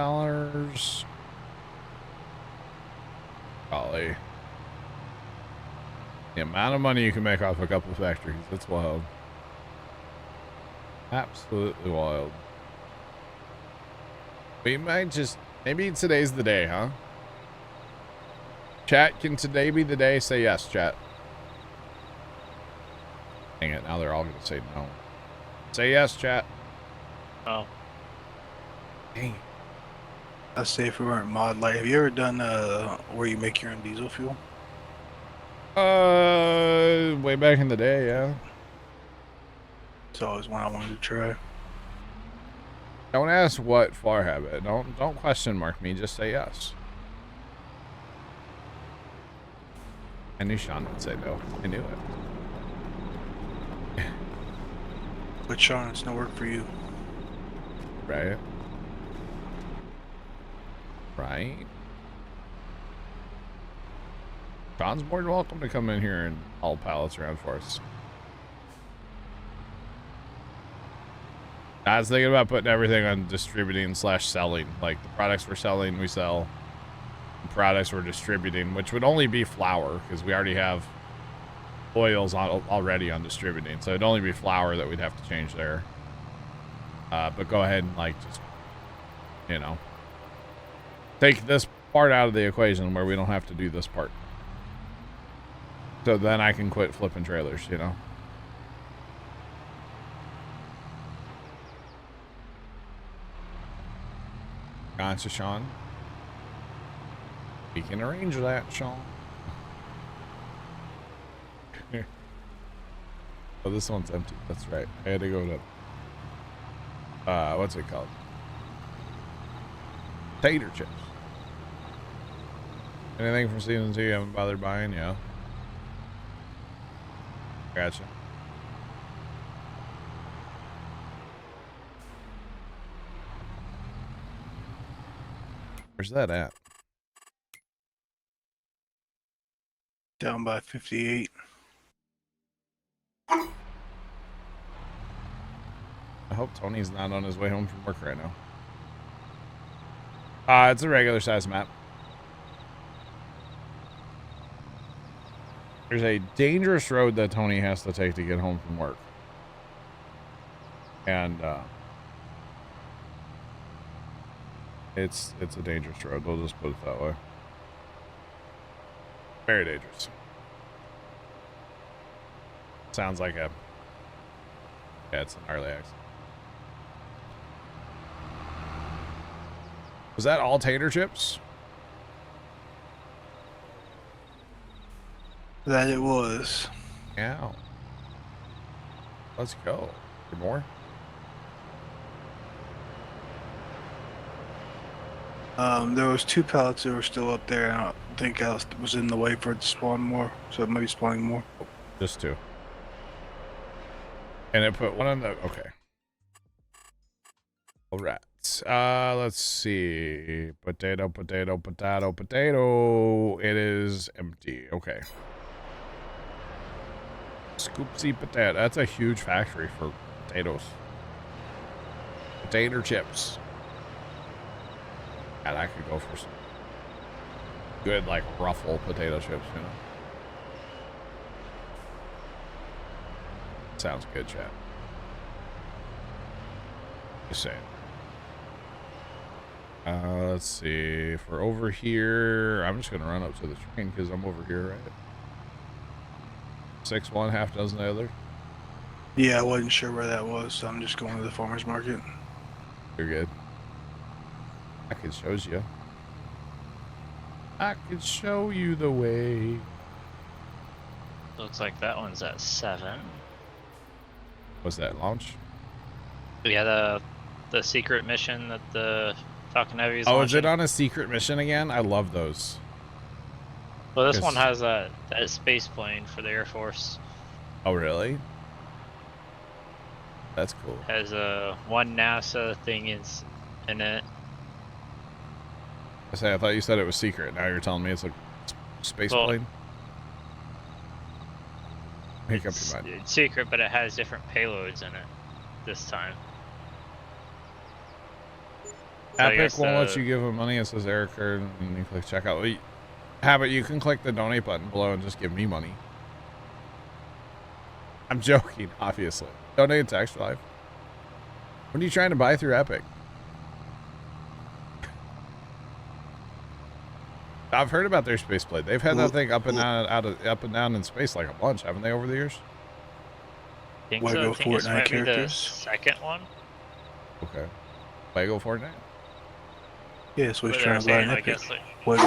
Golly. The amount of money you can make off a couple factories. It's wild. Absolutely wild. We might just... Maybe today's the day, huh? Chat, can today be the day? Say yes, chat. Dang it, now they're all going to say no. Say yes, chat. Oh. Dang. Let's say if we weren't mod light. Have you ever done where you make your own diesel fuel? Way back in the day, yeah. It's always one I wanted to try. Don't ask what far habit. Don't question mark me. Just say yes. I knew Sean would say no. I knew it. But Sean, it's no work for you. Right? Right? Sean's more than welcome to come in here and haul pallets around for us. I was thinking about putting everything on distributing / selling. Like the products we're selling, we sell. The products we're distributing, which would only be flour because we already have oils already on distributing. So it'd only be flour that we'd have to change there. But go ahead and like just, you know, take this part out of the equation where we don't have to do this part. So then I can quit flipping trailers, you know. Gotcha, Sean. We can arrange that, Sean. Oh, this one's empty. That's right. I had to go to, what's it called? Tater chips. Anything from season 2 you haven't bothered buying? Yeah. Gotcha. Where's that at? Down by 58. I hope Tony's not on his way home from work right now. It's a regular size map. There's a dangerous road that Tony has to take to get home from work. And, it's a dangerous road. We'll just put it that way. Very dangerous. Sounds like a... Yeah, it's an gnarly accident. Was that all tater chips? That it was. Yeah. Let's go. For more? There was 2 pallets that were still up there. I don't think I was in the way for it to spawn more, so it might be spawning more. Just 2. And it put one on the... Okay. All right. Let's see. Potato, potato, potato, potato. It is empty. Okay. Scoopsy potato. That's a huge factory for potatoes. Potato chips. God, I could go for some good, like, ruffle potato chips, you know? Sounds good, chat. Just saying. Let's see. If we're over here, I'm just going to run up to the train because I'm over here, right? 6 one, half dozen the other. Yeah, I wasn't sure where that was, so I'm just going to the farmer's market. You're good. I can show you. I can show you the way. Looks like that one's at 7. Was that launch? Yeah, the secret mission that the Falcon Heavy is Oh, launching. is it on a secret mission again? I love those. Well, this one Yes. has that space plane for the Air Force. Oh, really? That's cool. Has one NASA thing in it. I thought you said it was secret. Now you're telling me it's a space Well, plane? Make up your mind. It's secret, but it has different payloads in it this time. So I Epic guess, won't let you give them money. It says error card, and you click checkout. Well, Habit, you can click the donate button below and just give me money. I'm joking, obviously. Donate to Extra Life. What are you trying to buy through Epic? I've heard about their space plane. They've had that thing up and down, up and down in space like a bunch, haven't they, over the years? I think Lego so. I think this Fortnite might be the characters? second one. Okay. Lego Fortnite. Yeah, so he's But trying to buy an I Epic. guess like, What?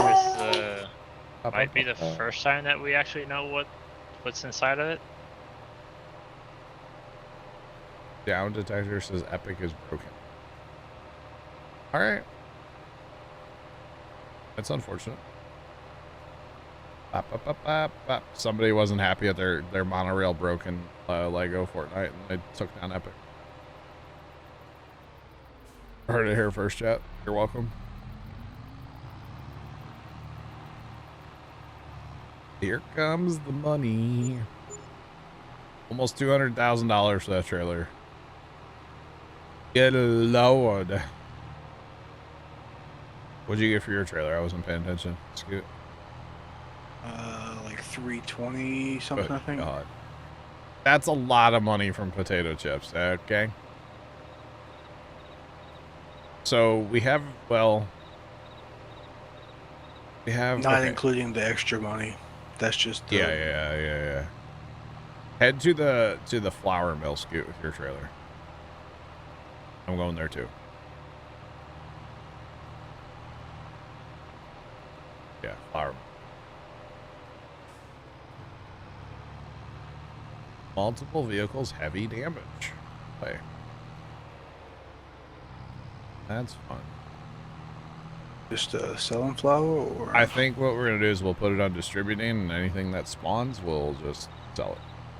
this might be the first time that we actually know what's inside of it. Down detector says Epic is broken. All right. That's unfortunate. Bop, bop, bop, bop, bop. Somebody wasn't happy at their monorail broken Lego Fortnite, and they took down Epic. Heard it here first, chat. You're welcome. Here comes the money. Almost $200,000 for that trailer. Good Lord. What'd you get for your trailer? I wasn't paying attention. Scoot. Like 320 something, Good I think. God. That's a lot of money from potato chips. Okay. So we have, well, we have Not okay. including the extra money. That's just the, Yeah. Head to the flour mill, Scoot, with your trailer. I'm going there too. Yeah, flour. Multiple vehicles, heavy damage. Play. That's fun. just selling flour, or I think what we're gonna do is we'll put it on distributing, and anything that spawns, we'll just sell it.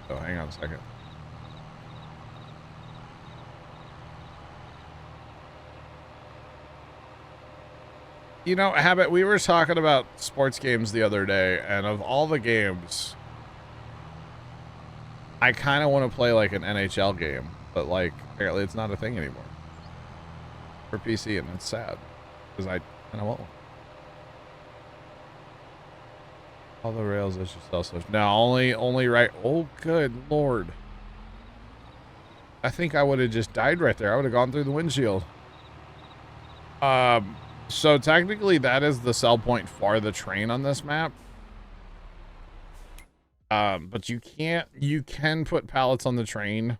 So hang on a second. You know, Habit, we were talking about sports games the other day, and of all the games, I kind of want to play like an NHL game, but like apparently it's not a thing anymore for PC, and it's sad because I kind of want one. All the rails that you sell stuff. No, only right. Oh, good Lord. I think I would have just died right there. I would have gone through the windshield. So technically that is the sell point for the train on this map. But you can put pallets on the train,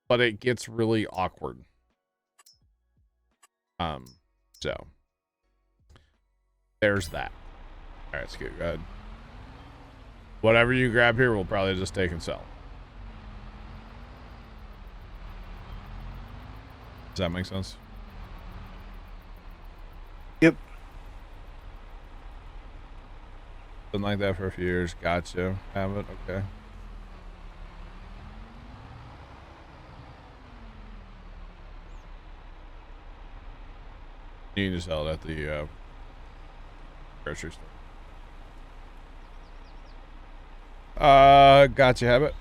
but it gets really awkward. So there's that. All right, Scoot, go ahead. Whatever you grab here, we'll probably just take and sell. Does that make sense? Yep. Been like that for a few years. Gotcha. Have it. Okay. You can just sell it at the grocery store. Gotcha, Habit.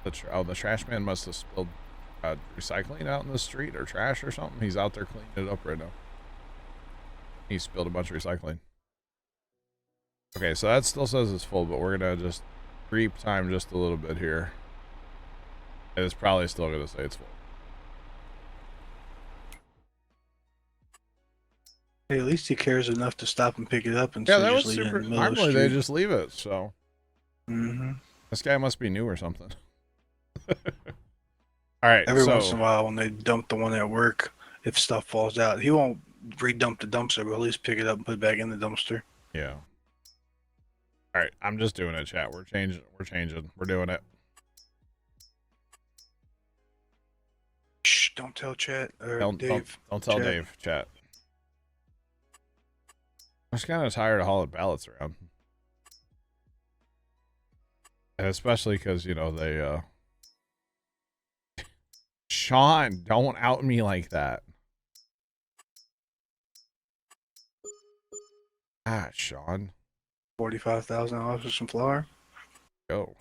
The trash man must have spilled recycling out in the street or trash or something. He's out there cleaning it up right now. He spilled a bunch of recycling. Okay, so that still says it's full, but we're gonna just creep time just a little bit here. It's probably still gonna say it's full. Hey, at least he cares enough to stop and pick it up and Yeah, so that was just leave it super. in the middle of the Normally they street. just leave it. So this guy must be new or something. All right. Every so, once in a while, when they dump the one at work, if stuff falls out, he won't re-dump the dumpster, but at least pick it up and put it back in the dumpster. Yeah. All right. I'm just doing it, chat. We're changing. We're doing it. Shh! Don't tell Chat or Don't Dave. don't tell Chat. Dave, chat. I'm just kind of tired of hauling ballots around. And especially because, you know, they, Sean, don't out me like that. Ah, Sean. $45,000 for some flour. Go.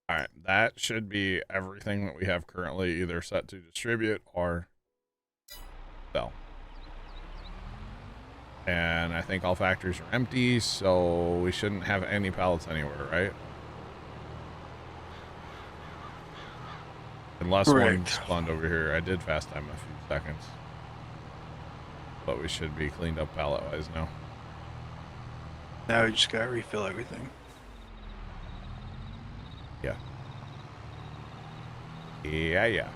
All right, that should be everything that we have currently either set to distribute or sell. And I think all factories are empty, so we shouldn't have any pallets anywhere, right? Unless one Correct. spawned over here. I did fast time a few seconds. But we should be cleaned up pallet-wise now. Now we just gotta refill everything. Yeah. Yeah.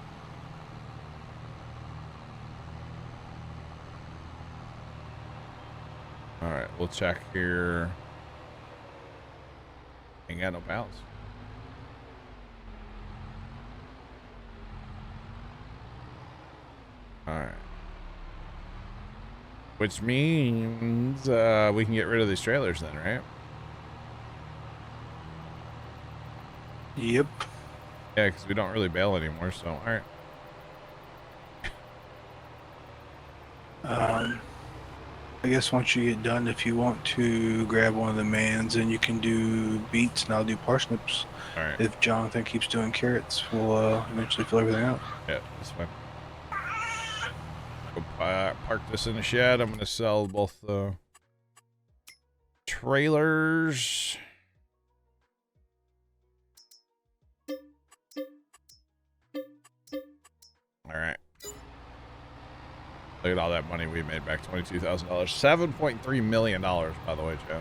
All right, we'll check here. Ain't got no pallets. All right. Which means we can get rid of these trailers then, right? Yep. Yeah, because we don't really bail anymore, so all right. I guess once you get done, if you want to grab one of the mans, and you can do beets, and I'll do parsnips. All right. If Jonathan keeps doing carrots, we'll eventually fill everything out. Yeah, that's fine. Go park this in the shed. I'm going to sell both the trailers. All right. Look at all that money we made back. $22,000. $7.3 million, by the way, Joe.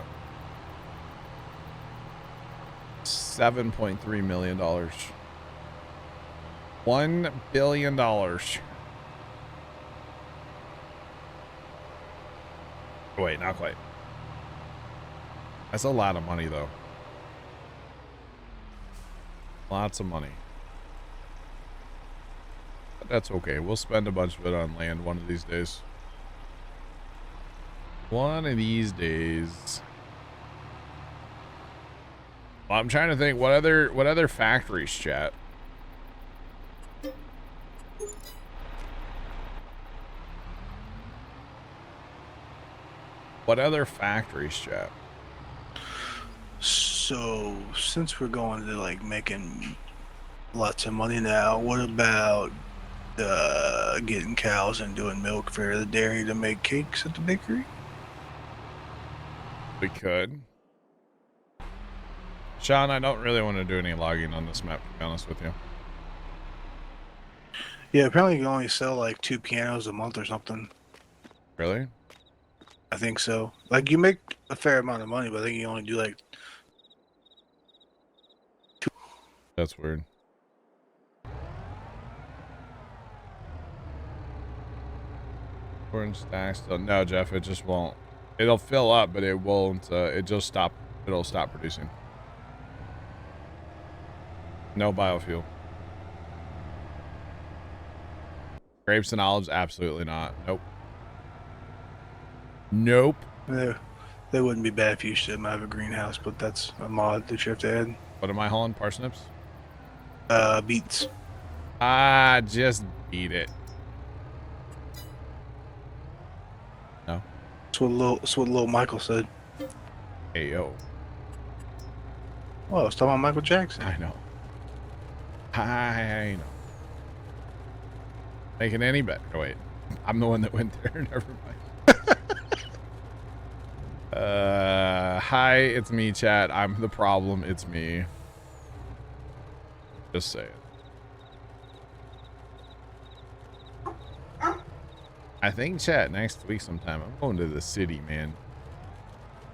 $7.3 million. $1 billion. Wait, not quite. That's a lot of money, though. Lots of money. But that's okay. We'll spend a bunch of it on land one of these days. One of these days. Well, I'm trying to think what other factories, chat. What other factories, chat? So, since we're going to like making lots of money now, what about getting cows and doing milk for the dairy to make cakes at the bakery? We could. Sean, I don't really want to do any logging on this map, to be honest with you. Yeah, apparently you can only sell like 2 pianos a month or something. Really? I think so. Like, you make a fair amount of money, but I think you only do like... That's weird. Orange stacks still. No, Jeff, it just won't. It'll fill up, but it won't. It just stop. It'll stop producing. No biofuel. Grapes and olives? Absolutely not. Nope. Nope. There They wouldn't be bad if you used to have a greenhouse, but that's a mod that you have to add. What am I hauling? Parsnips? Beets. Ah, just beat it. No. That's what little Michael said. Hey, yo. Well, I was talking about Michael Jackson. I know. I know. Make it any better. Oh, wait. I'm the one that went there. Never mind. Hi, it's me, chat. I'm the problem. It's me. Just say it. I think, chat, next week sometime, I'm going to the city, man.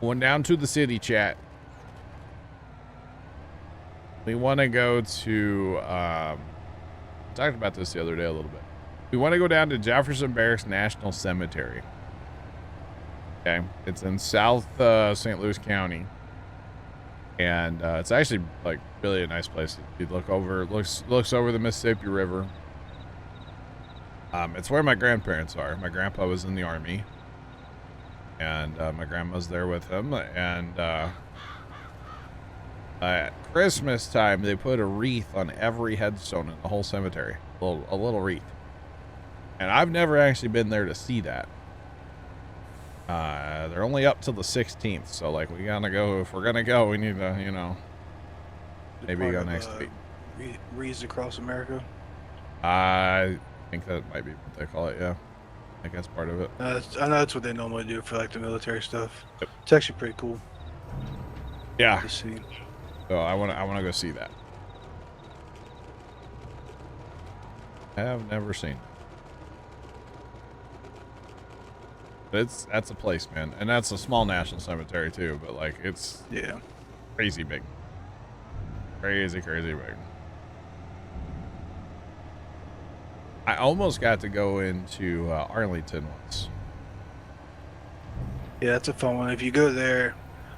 Going down to the city, chat. We want to go to, talked about this the other day a little bit. We want to go down to Jefferson Barracks National Cemetery. Okay. It's in South St. Louis County. And it's actually like really a nice place. You look over, looks over the Mississippi River. It's where my grandparents are. My grandpa was in the Army. And my grandma's there with him. And at Christmas time, they put a wreath on every headstone in the whole cemetery. A little wreath. And I've never actually been there to see that. They're only up till the 16th, so like we gotta go. If we're gonna go, we need to, you know, maybe go next week. Wreaths across America. I think that might be what they call it. Yeah, I think that's part of it. I know that's what they normally do for like the military stuff. Yep. It's actually pretty cool. Yeah. To see. So I wanna go see that. I have never seen it. That's a place, man, and that's a small national cemetery too. But like, it's crazy big, crazy big. I almost got to go into Arlington once. Yeah, that's a fun one. If you go there,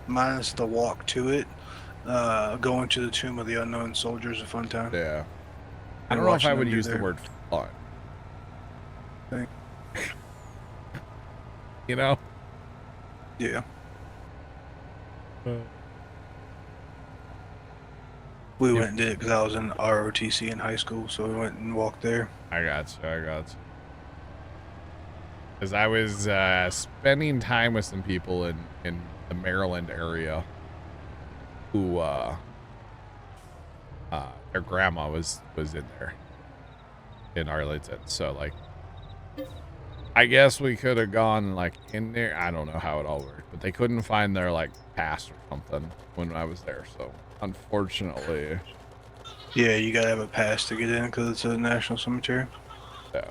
minus the walk to it, going to the Tomb of the Unknown Soldier is a fun time. Yeah, I don't know if I would use the word fun. You know? Yeah. We went and did it because I was in ROTC in high school, so we went and walked there. I got you. Because I was spending time with some people in the Maryland area who their grandma was in there in Arlington. So like, I guess we could have gone like in there. I don't know how it all worked, but they couldn't find their like pass or something when I was there. So unfortunately, yeah, you gotta have a pass to get in because it's a national cemetery. Yeah.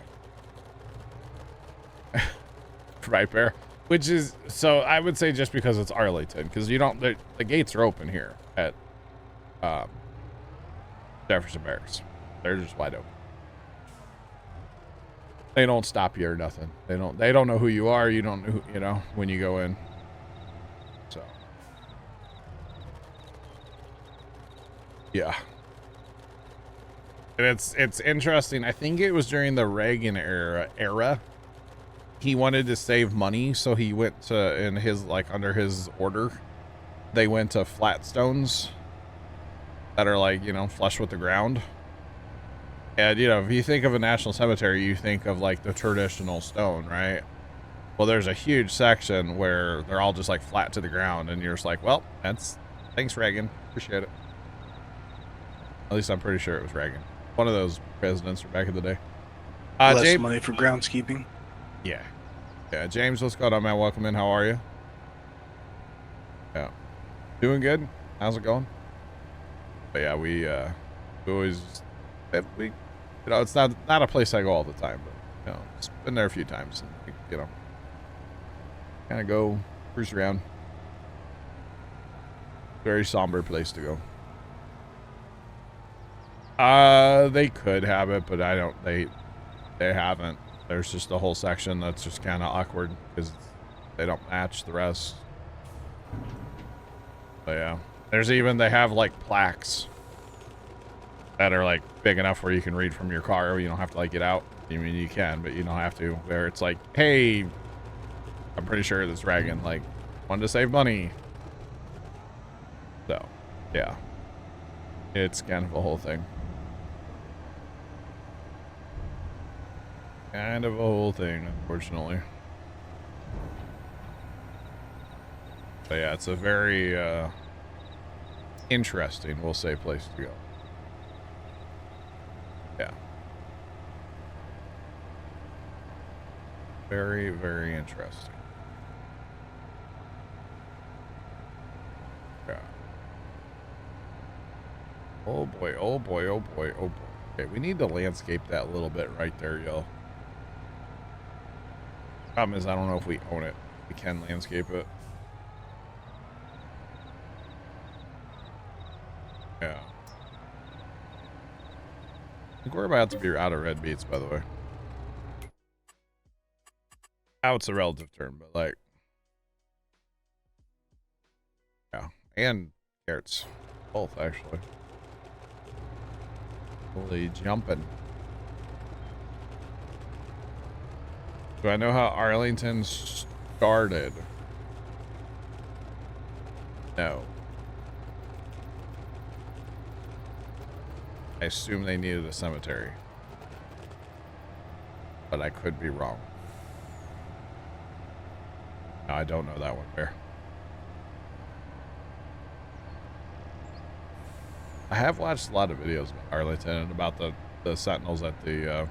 Right, Bear. Which is, so I would say just because it's Arlington, because you don't, the gates are open here at Jefferson Barracks. They're just wide open. They don't stop you or nothing. They don't know who you are. You don't know who, you know, when you go in. So. Yeah. And it's interesting. I think it was during the Reagan era. He wanted to save money, so he went to, in his, like, under his order, they went to flat stones that are, like, you know, flush with the ground. And, you know, if you think of a national cemetery, you think of, like, the traditional stone, right? Well, there's a huge section where they're all just, like, flat to the ground, and you're just like, well, thanks, Reagan. Appreciate it. At least I'm pretty sure it was Reagan. One of those presidents from back in the day. Less James, money for groundskeeping. Yeah. Yeah, James, what's going on, man? Welcome in. How are you? Yeah. Doing good? How's it going? But yeah, we always, you know, it's not a place I go all the time, but, you know, it's been there a few times, and, you know, kind of go cruise around. Very somber place to go. They could have it, but I don't, they haven't. There's just a whole section that's just kind of awkward because they don't match the rest. But yeah, they have like plaques that are like big enough where you can read from your car. You don't have to like get out. I mean, you can, but you don't have to. Where it's like, hey, I'm pretty sure this Reagan, like, wanted to save money. So, yeah. It's kind of a whole thing. Kind of a whole thing, unfortunately. But yeah, it's a very interesting, we'll say, place to go. Yeah. Very, very interesting. Yeah. Oh boy, oh boy, oh boy, oh boy. Okay, we need to landscape that a little bit right there, yo. Problem is, I don't know if we own it. We can landscape it. Yeah. I think we're about to be out of red beets, by the way. Out's a relative term, but like, yeah, and carrots, both actually. Holy jumping! Do I know how Arlington started? No. I assume they needed a cemetery, but I could be wrong. No, I don't know that one, Bear. I have watched a lot of videos about Arlington and about the Sentinels at the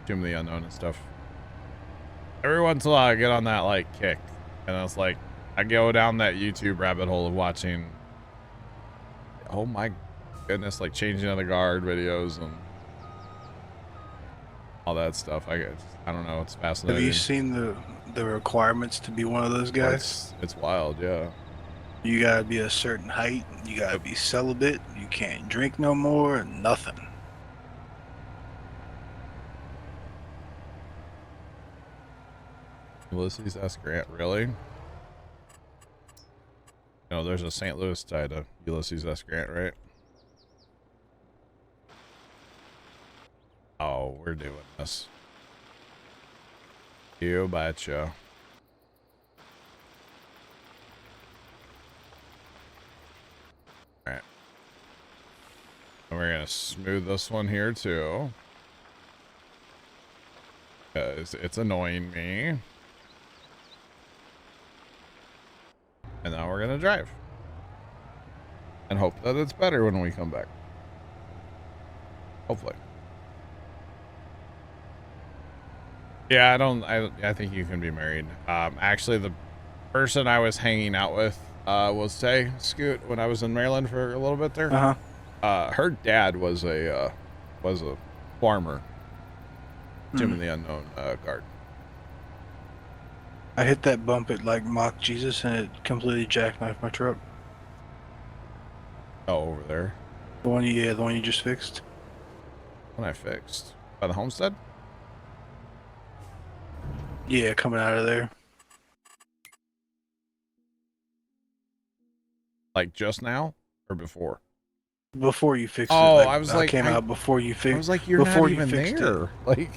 Tomb of the Unknown and stuff. Every once in a while I get on that like kick, and I was like, I go down that YouTube rabbit hole of watching, oh my goodness, like changing of the guard videos and all that stuff. I don't know, it's fascinating. Have you seen the requirements to be one of those guys? It's wild, yeah. You gotta be a certain height, you gotta be celibate, you can't drink no more, nothing. Ulysses S. Grant, really? No, there's a St. Louis tied to Ulysses S. Grant, right? Oh, we're doing this. You betcha. Alright. And we're gonna smooth this one here too. Because it's annoying me. And now we're gonna drive. And hope that it's better when we come back. Hopefully. Yeah, I think you can be married. Actually, the person I was hanging out with was Scoot when I was in Maryland for a little bit there. Her dad was a farmer. Tomb of the Unknown guard. I hit that bump at like Mock Jesus and it completely jackknifed my truck. Oh, over there. The one you just fixed. When I fixed by the homestead. Yeah, coming out of there. Like just now or before? Before you fixed Oh, it. I was like, came out before you fixed. I was like, you're before not even you there. It. Like,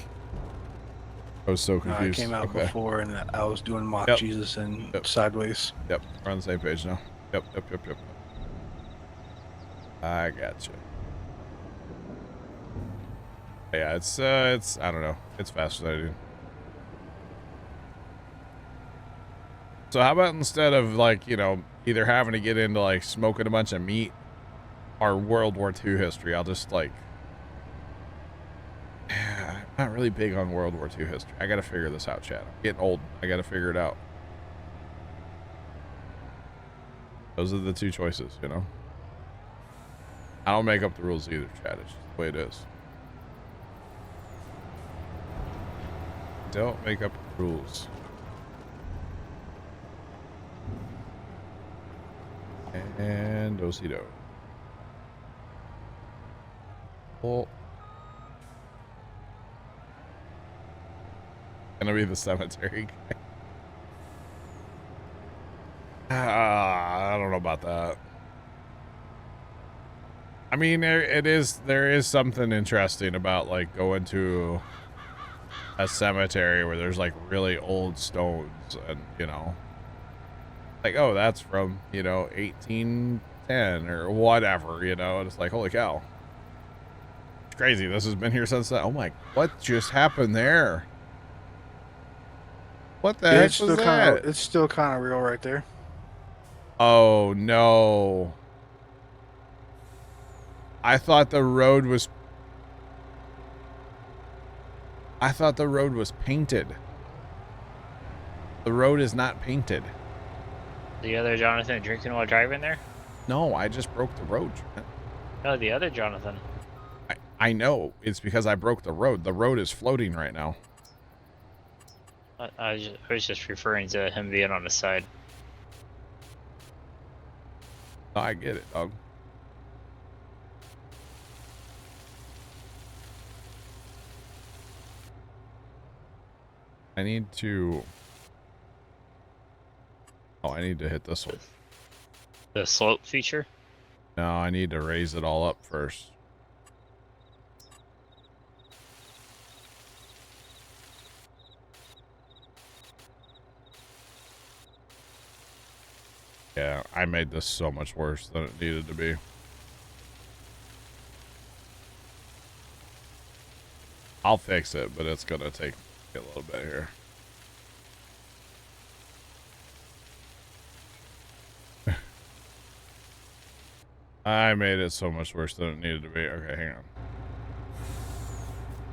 I was so No, confused. I came out Okay. before, and I was doing Mock Yep. Jesus and Yep. sideways. Yep, we're on the same page now. Yep. I gotcha. Yeah, it's I don't know. It's fascinating. So how about instead of like, you know, either having to get into like smoking a bunch of meat or World War II history, I'll just like, I'm not really big on World War II history. I gotta figure this out, Chad. I'm getting old. I gotta figure it out. Those are the two choices, you know? I don't make up the rules either, Chad. It's just the way it is. Don't make up the rules. And do-si-do. Well, gonna be the cemetery guy. I don't know about that. I mean, there is something interesting about like going to a cemetery where there's like really old stones and, you know, Like, oh, that's from, 1810 or whatever, and it's like, holy cow. It's crazy. This has been here since that. Oh my, what just happened there? What the heck was that? It's still kind of real right there. Oh no. I thought the road was painted. The road is not painted. The other Jonathan drinking while driving there? No, I just broke the road. No, the other Jonathan. I know. It's because I broke the road. The road is floating right now. I was just referring to him being on the side. No, I get it, dog. I need to hit this one. The slope feature? No, I need to raise it all up first. Yeah, I made this so much worse than it needed to be. I'll fix it, but it's gonna take a little bit here. I made it so much worse than it needed to be. Okay, hang on.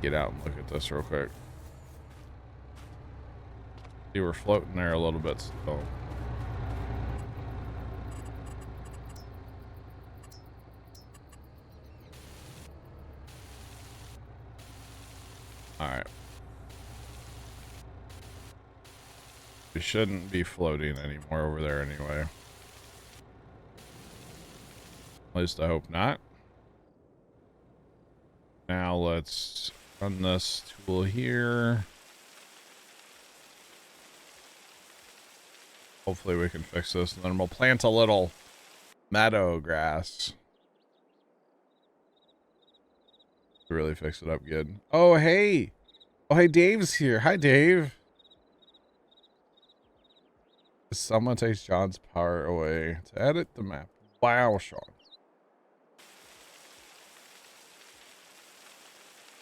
Get out and look at this real quick. You were floating there a little bit still. Alright. We shouldn't be floating anymore over there anyway. At least I hope not. Now let's run this tool here. Hopefully we can fix this, and then we'll plant a little meadow grass to really fix it up good. Oh, hey. Oh, hey, Dave's here. Hi, Dave. Someone takes John's power away to edit the map. Wow, Sean.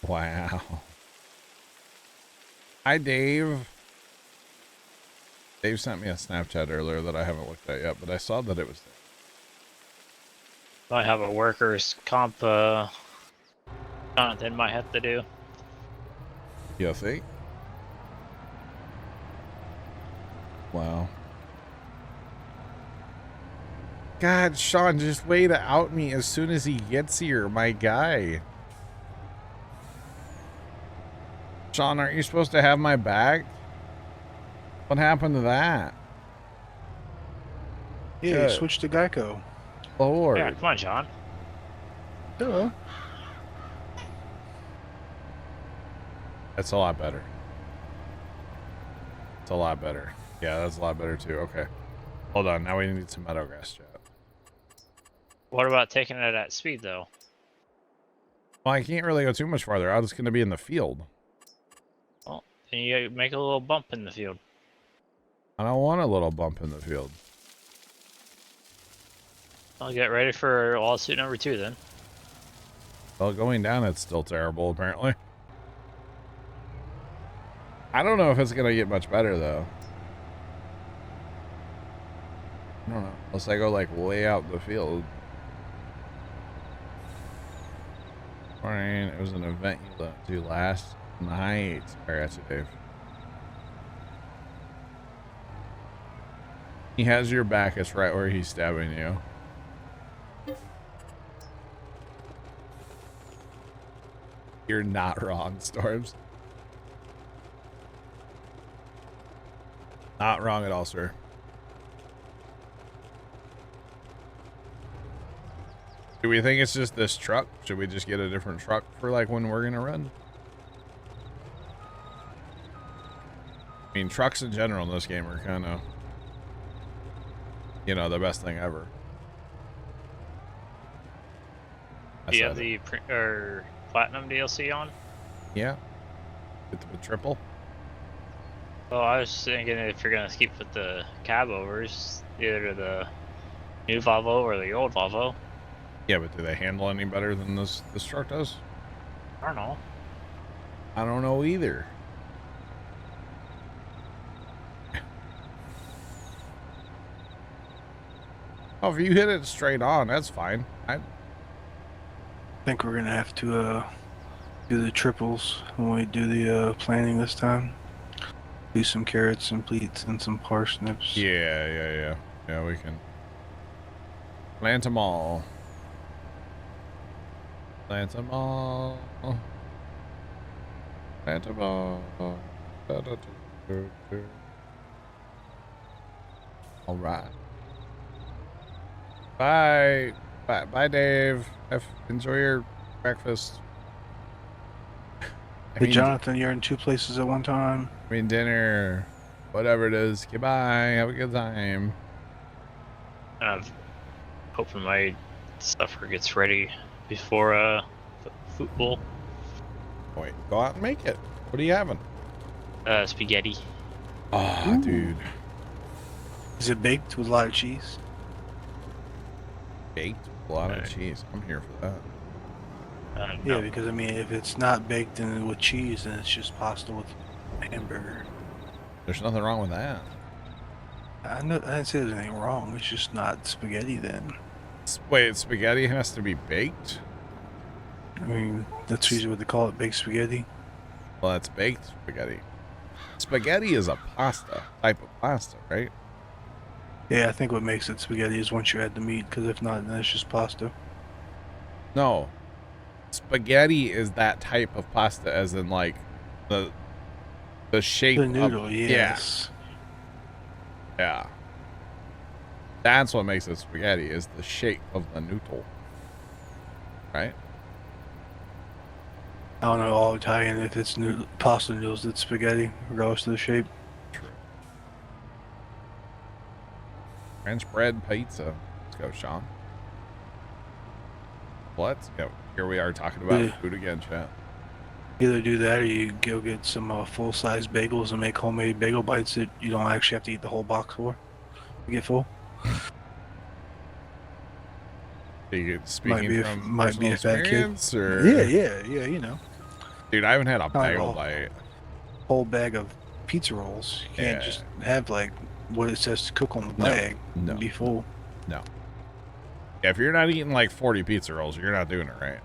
Wow. Hi, Dave. Dave sent me a Snapchat earlier that I haven't looked at yet, but I saw that it was there. Might have a workers' comp, Jonathan might have to do. You think? Wow. God, Sean, just way to out me as soon as he gets here, my guy. Sean, aren't you supposed to have my back? What happened to that? Yeah, you switched to Geico. Lord. Yeah, come on, John. Hello. That's a lot better. It's a lot better. Yeah, that's a lot better too. Okay. Hold on. Now we need some meadow grass, chat. What about taking it at speed, though? Well, I can't really go too much farther. I'm just going to be in the field. Well, then you make a little bump in the field. I don't want a little bump in the field. I'll get ready for lawsuit number 2 then. Well, going down, it's still terrible, apparently. I don't know if it's going to get much better, though. I don't know. Unless I go, like, way out in the field. Morning. It was an event you went to last night. I got you, Dave. He has your back. It's right where he's stabbing you. You're not wrong, Storms. Not wrong at all, sir. Do we think it's just this truck? Should we just get a different truck for like when we're gonna run? I mean, trucks in general in this game are kind of, you know, the best thing ever. Do you have the Platinum DLC on? Yeah. With the triple. Well, I was thinking if you're gonna keep with the cab overs, either the new Volvo or the old Volvo. Yeah, but do they handle any better than this truck does? I don't know. I don't know either. Oh, if you hit it straight on, that's fine. I think we're gonna have to do the triples when we do the planning this time. Do some carrots and pleats and some parsnips. Yeah, we can plant them all. Plant them all. Plant them all. All right. Bye. Bye, Dave. Enjoy your breakfast. Hey, Jonathan, you're in 2 places at one time. I mean, dinner. Whatever it is. Goodbye. Have a good time. I'm hoping my stuffer gets ready before football. Wait, go out and make it. What are you having? Spaghetti. Oh, Ooh. dude. Is it baked with a lot of cheese? Baked with a lot of cheese. I'm here for that. Yeah, No. because I mean, if it's not baked in with cheese, then it's just pasta with hamburger. There's nothing wrong with that. I didn't say there's anything wrong. It's just not spaghetti then. Wait, spaghetti has to be baked? I mean, that's usually what they call it, baked spaghetti. Well, that's baked spaghetti. Spaghetti is a pasta, type of pasta, right? Yeah, I think what makes it spaghetti is once you add the meat, because if not, then it's just pasta. No. Spaghetti is that type of pasta, as in, like, the shape The noodle, of... yes. Yeah. That's what makes it spaghetti, is the shape of the noodle. Right? I don't know all Italian if it's pasta noodles, it's spaghetti, regardless of the shape. True. French bread pizza. Let's go, Sean. Let's go. Here we are talking about food again, chat. Either do that or you go get some full-size bagels and make homemade bagel bites that you don't actually have to eat the whole box for. You get full. Speaking from might personal be a fat kid. experience, or Yeah, you know. dude, I haven't had a like bagel a bite. whole bag of pizza rolls. You can't just have like what it says to cook on the bag No. and be full. No. Yeah, if you're not eating like 40 pizza rolls, you're not doing it right.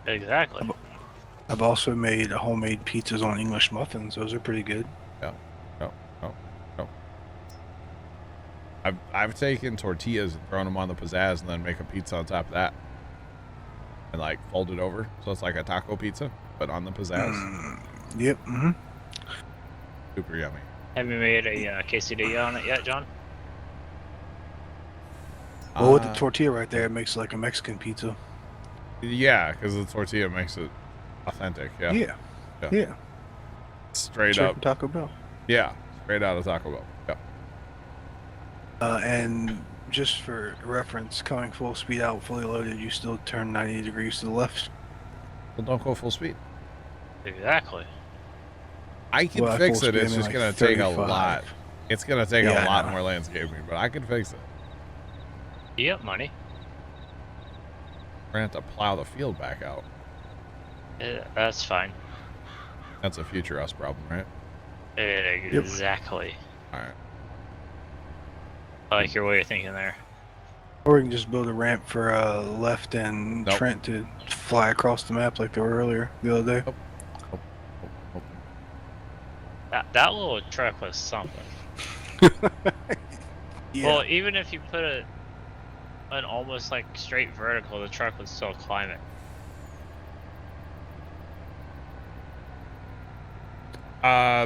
Exactly. I've also made homemade pizzas on English muffins. Those are pretty good. No. I've taken tortillas and thrown them on the pizzazz and then make a pizza on top of that. And like fold it over. So it's like a taco pizza, but on the pizzazz. Yep. Mm-hmm. Super yummy. Have you made a quesadilla on it yet, John? Well, with the tortilla right there, it makes like a Mexican pizza. Yeah, because the tortilla makes it authentic. Yeah. Yeah. Straight up. From Taco Bell. Yeah. Straight out of Taco Bell. Yeah. And just for reference, coming full speed out, fully loaded, you still turn 90 degrees to the left. Well, don't go full speed. Exactly. I can Well, fix full it. speed, It's I mean, just like going to take a 35. lot. It's going to take Yeah, a I lot know. more landscaping, but I can fix it. Yep, money. We're going to have to plow the field back out. That's fine. That's a future us problem, right? Exactly. All right. I like your way of thinking there. Or we can just build a ramp for left and Nope. Trent to fly across the map like they were earlier the other day. Nope. That little truck was something. Yeah. Well, even if you put an almost like straight vertical, the truck would still climb it.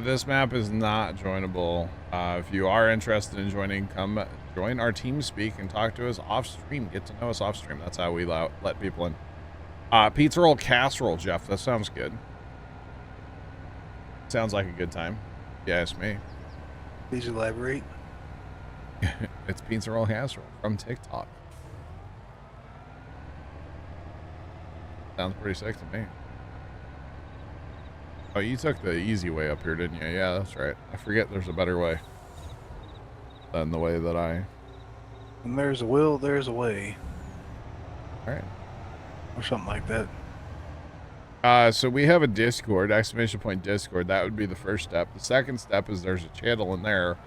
This map is not joinable. If you are interested in joining, come join our team speak and talk to us off stream. Get to know us off stream. That's how we let people in. Pizza roll casserole, Jeff. That sounds good. Sounds like a good time. Yeah, it's me. Please elaborate. It's pizza roll casserole from TikTok. Sounds pretty sick to me. Oh, you took the easy way up here, didn't you? Yeah, that's right. I forget there's a better way than the way that I... And there's a will, there's a way. All right. Or something like that. So we have a Discord, exclamation point Discord. That would be the first step. The second step is there's a channel in there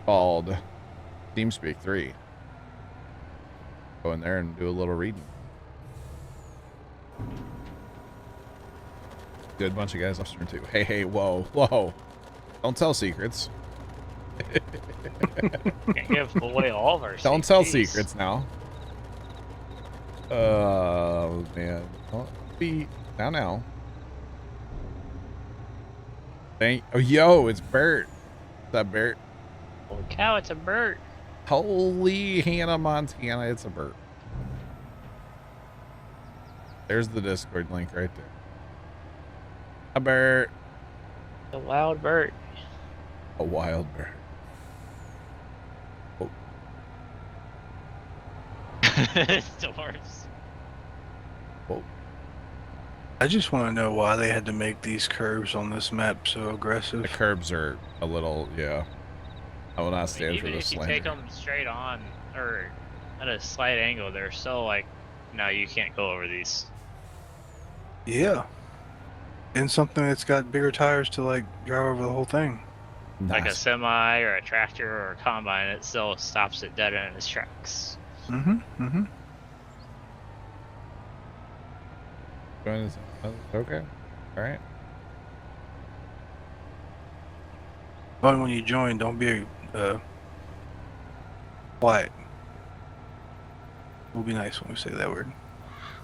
called TeamSpeak 3. Go in there and do a little reading. Good bunch of guys Livestream too. Hey, whoa, whoa. Don't tell secrets. Can't give away all of our secrets. Don't tell secrets now. Oh, man. Don't be... Now. Oh, yo, it's Bert. What's up, Bert? Holy cow, it's a bird. Holy Hannah Montana, it's a Bert. There's the Discord link right there. A Bert. A wild bird. A wild bird. Oh. Storms. Oh. I just want to know why they had to make these curves on this map so aggressive. The curbs are a little, yeah. I will not stand Even for if this you slander. take them straight on or at a slight angle, they're so like, no, you can't go over these. Yeah. And something that's got bigger tires to like drive over the whole thing. Like a Nice. semi or a tractor or a combine, it still stops it dead in its tracks. Mm-hmm. Okay. All right. But when you join, don't be quiet. We'll be nice when we say that word.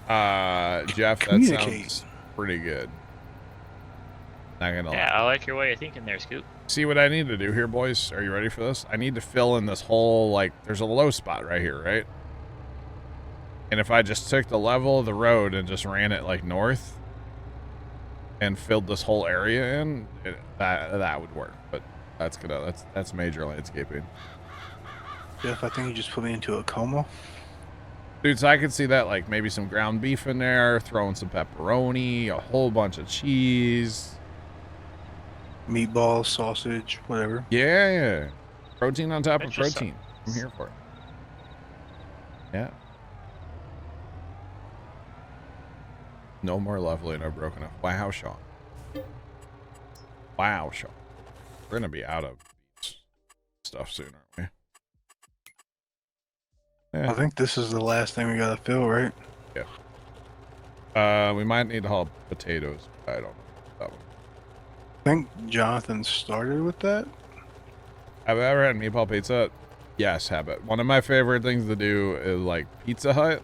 Jeff, that Communicate. sounds pretty good. Not gonna Yeah, lie. I like your way of thinking there, Scoop. See what I need to do here, boys? Are you ready for this? I need to fill in this whole, like, there's a low spot right here, right? And if I just took the level of the road and just ran it, like, north and filled this whole area in, that would work. But that's major landscaping. Jeff, I think you just put me into a coma. Dude, so I could see that, like, maybe some ground beef in there, throwing some pepperoni, a whole bunch of cheese. Meatballs, sausage, whatever. Yeah. Protein on top of It's just protein. I'm here for it. Yeah. No more lovely, no broken up. Wow, Sean. Wow, Sean. We're gonna be out of stuff soon, aren't we? I Yeah. think this is the last thing we gotta fill, right? We might need to haul potatoes. I don't know that one. I think Jonathan started with that. Have I ever had meatball pizza? Yes, have it. One of my favorite things to do is like Pizza Hut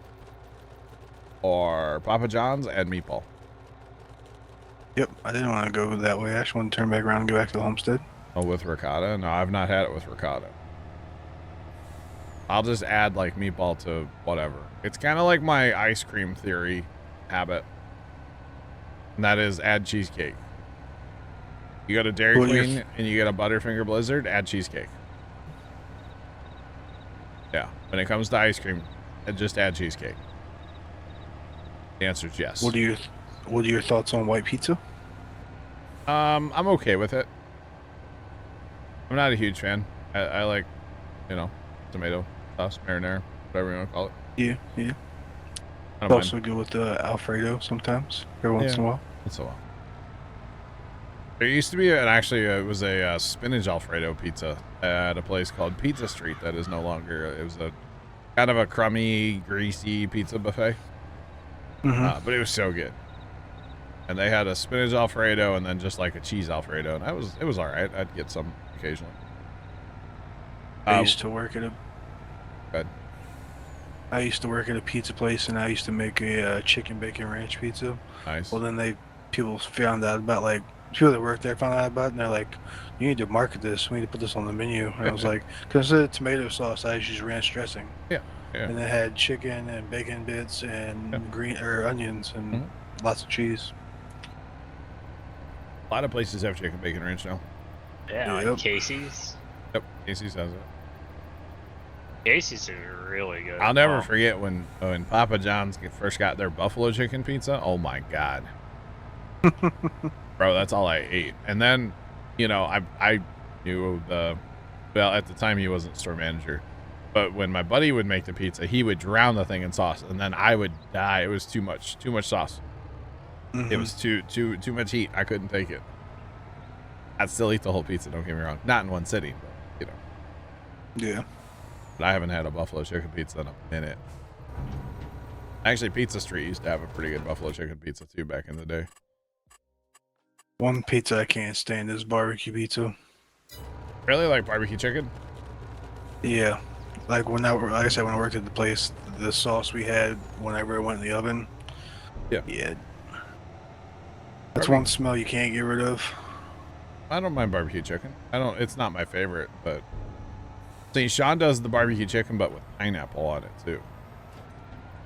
or Papa John's and meatball. Yep, I didn't want to go that way. I actually want to turn back around and go back to the homestead. Oh, with ricotta? No, I've not had it with ricotta. I'll just add like meatball to whatever. It's kind of like my ice cream theory habit. And that is add cheesecake. You go to Dairy Well, you're- Queen and you get a Butterfinger Blizzard, add cheesecake. Yeah, when it comes to ice cream, just add cheesecake. The answer is yes. What are your thoughts on white pizza? I'm okay with it. I'm not a huge fan. I like, tomato sauce, marinara, whatever you want to call it. Yeah. I don't mind. Also good with the Alfredo sometimes, every once in a while. Once in a while. There used to be it was a spinach Alfredo pizza at a place called Pizza Street that is no longer. It was a kind of a crummy, greasy pizza buffet, Mm-hmm. but it was so good. And they had a spinach Alfredo and then just like a cheese Alfredo, and it was all right. I'd get some occasionally. I used to work at a. Good. I used to work at a pizza place, and I used to make a chicken bacon ranch pizza. Nice. Well, then people found out about people that worked there found out about it, and they're like, "You need to market this. We need to put this on the menu." And I was like, "Because of the tomato sauce, I used ranch dressing." Yeah. And it had chicken and bacon bits and green or onions and lots of cheese. A lot of places have chicken bacon ranch now. Yeah, Yep. like Casey's. Yep, Casey's has it. Casey's is really good. I'll never Oh, forget when Papa John's first got their buffalo chicken pizza. Oh my god, bro! Bro, that's all I ate. And then, you know, I knew well, at the time he wasn't store manager, but when my buddy would make the pizza, he would drown the thing in sauce, and then I would die. It was too much sauce. It was too much heat. I couldn't take it. I'd still eat the whole pizza, don't get me wrong. Not in one sitting, but, you know. Yeah. But I haven't had a buffalo chicken pizza in a minute. Actually, Pizza Street used to have a pretty good buffalo chicken pizza, too, back in the day. One pizza I can't stand is barbecue pizza. Really? Like barbecue chicken? Yeah. Like like I said, when I worked at the place, the sauce we had whenever it went in the oven. Yeah. Yeah. That's one smell you can't get rid of. I don't mind barbecue chicken. It's not my favorite, but see, Sean does the barbecue chicken, but with pineapple on it too.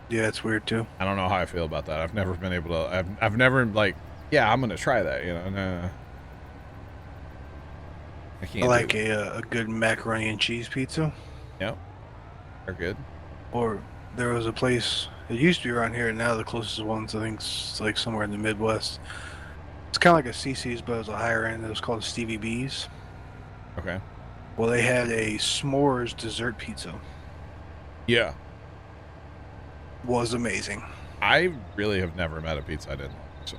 Yeah, it's weird too. I don't know how I feel about that. I've never been able to. I've never like. Yeah, I'm gonna try that. You know, no. I can't. I like a good macaroni and cheese pizza. Yep, they're good. Or there was a place. It used to be around here, and now the closest ones I think is like somewhere in the Midwest. It's kind of like a CC's, but it was a higher end. It was called Stevie B's. Okay. Well, they had a s'mores dessert pizza. Yeah. Was amazing. I really have never met a pizza I didn't like. So.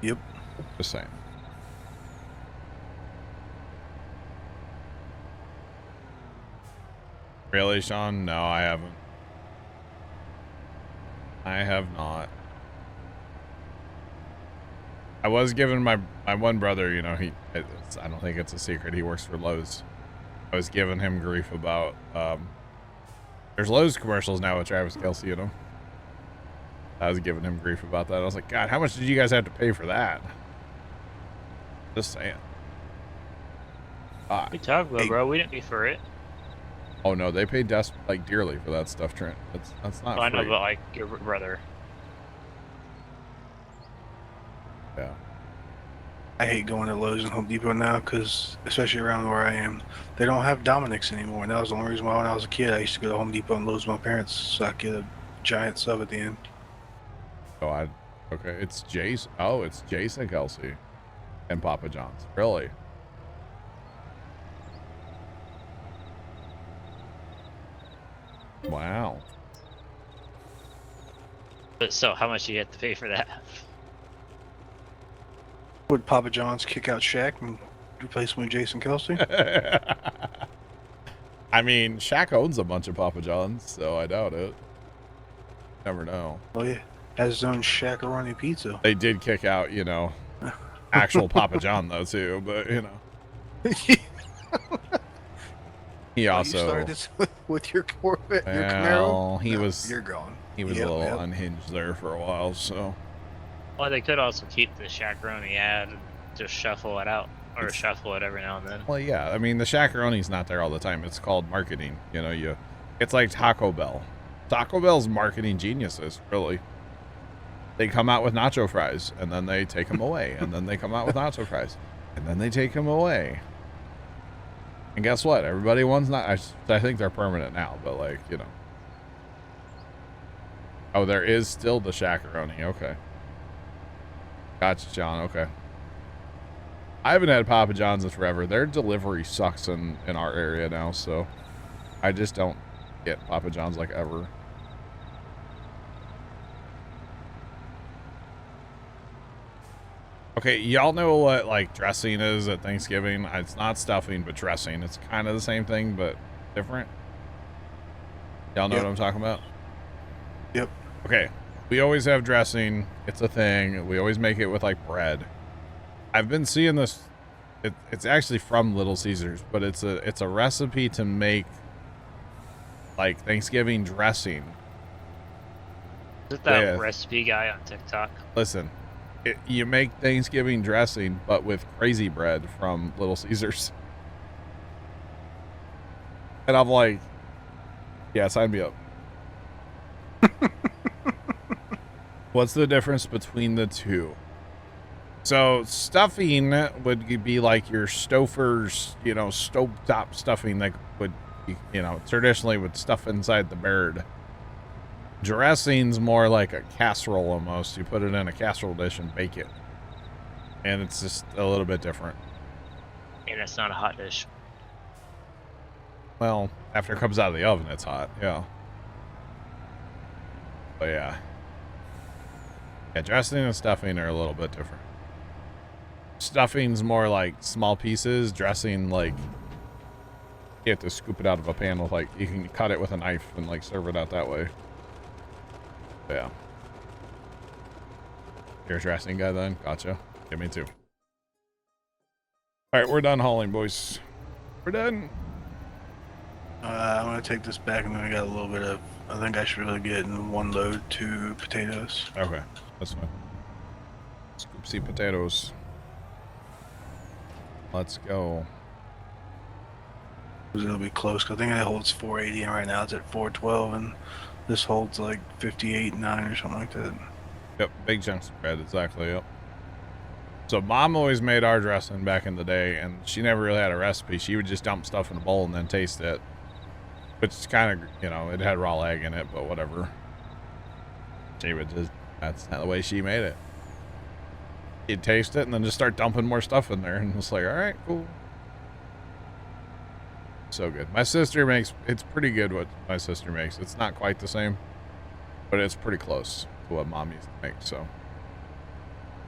Yep. Just saying. Really, Sean? No, I haven't. I have not. I was giving my one brother, you know, I don't think it's a secret, he works for Lowe's. I was giving him grief about, there's Lowe's commercials now with Travis Kelce in them. I was giving him grief about that. I was like, God, how much did you guys have to pay for that? Just saying. We talked about, bro. We didn't pay for it. Oh no, they paid like dearly for that stuff, Trent. That's not I free. know, but like your brother. Yeah. I hate going to Lowe's and Home Depot now because, especially around where I am, they don't have Dominick's anymore. And that was the only reason why when I was a kid, I used to go to Home Depot and Lowe's with my parents so I could get a giant sub at the end. Oh, okay. It's Jason. Oh, it's Jason Kelce and Papa John's. Really? Wow. But so, how much do you have to pay for that? Would Papa John's kick out Shaq and replace him with Jason Kelce? I mean, Shaq owns a bunch of Papa John's, so I doubt it. Never know. Oh yeah, has his own Shaq-a-roni pizza. They did kick out, you know, actual Papa John though too, but you know. He also you started this with your Corvette, your well, Camaro. he No, was. You're gone. He was a little unhinged there for a while, so. Well, they could also keep the Shakaroni ad and just shuffle it out, or shuffle it every now and then. Well, yeah. I mean, the Shakaroni's not there all the time. It's called marketing. You know, it's like Taco Bell. Taco Bell's marketing geniuses, really. They come out with nacho fries, and then they take them away, and then they come out with nacho fries, and then they take them away. And guess what? Everybody wants not. I think they're permanent now, but like, you know. Oh, there is still the Shakaroni. Okay. Gotcha, John. Okay. I haven't had Papa John's in forever. Their delivery sucks in our area now, so I just don't get Papa John's like ever. Okay, y'all know what like dressing is at Thanksgiving? It's not stuffing, but dressing. It's kind of the same thing, but different. Y'all know what I'm talking about? Yep. Okay. We always have dressing. It's a thing. We always make it with like bread. I've been seeing this. It's actually from Little Caesars, but it's a recipe to make like Thanksgiving dressing. Is it that recipe guy on TikTok? Listen, you make Thanksgiving dressing, but with crazy bread from Little Caesars. And I'm like, yeah, sign me up. What's the difference between the two? So stuffing would be like your Stouffer's, you know, stovetop stuffing that would, you know, traditionally would stuff inside the bird. Dressing's more like a casserole almost. You put it in a casserole dish and bake it. and it's just a little bit different. And it's not a hot dish. Well, after it comes out of the oven, it's hot. Yeah. But yeah. Yeah, dressing and stuffing are a little bit different. Stuffing's more like small pieces. Dressing, like, you have to scoop it out of a pan with, like, you can cut it with a knife and, like, serve it out that way. But yeah. You're a dressing guy then? Gotcha. Yeah, me too. Alright, we're done hauling, boys. We're done. I'm gonna take this back, and then I got a little bit of. I think I should really get in one load 2 potatoes. Okay, that's fine. Scoopsy potatoes. Let's go. It'll be close. 'Cause I think it holds 480, and right now it's at 412, and this holds like 58.9 or something like that. Yep, big chunks of bread, exactly, yep. So Mom always made our dressing back in the day, and she never really had a recipe. She would just dump stuff in a bowl and then taste it. Which is kind of, you know, it had raw egg in it, but whatever. She would just, that's not the way she made it. You'd taste it and then just start dumping more stuff in there, and it's like, all right, cool. So good. My sister makes, it's pretty good what my sister makes. It's not quite the same, but it's pretty close to what Mom used to make, so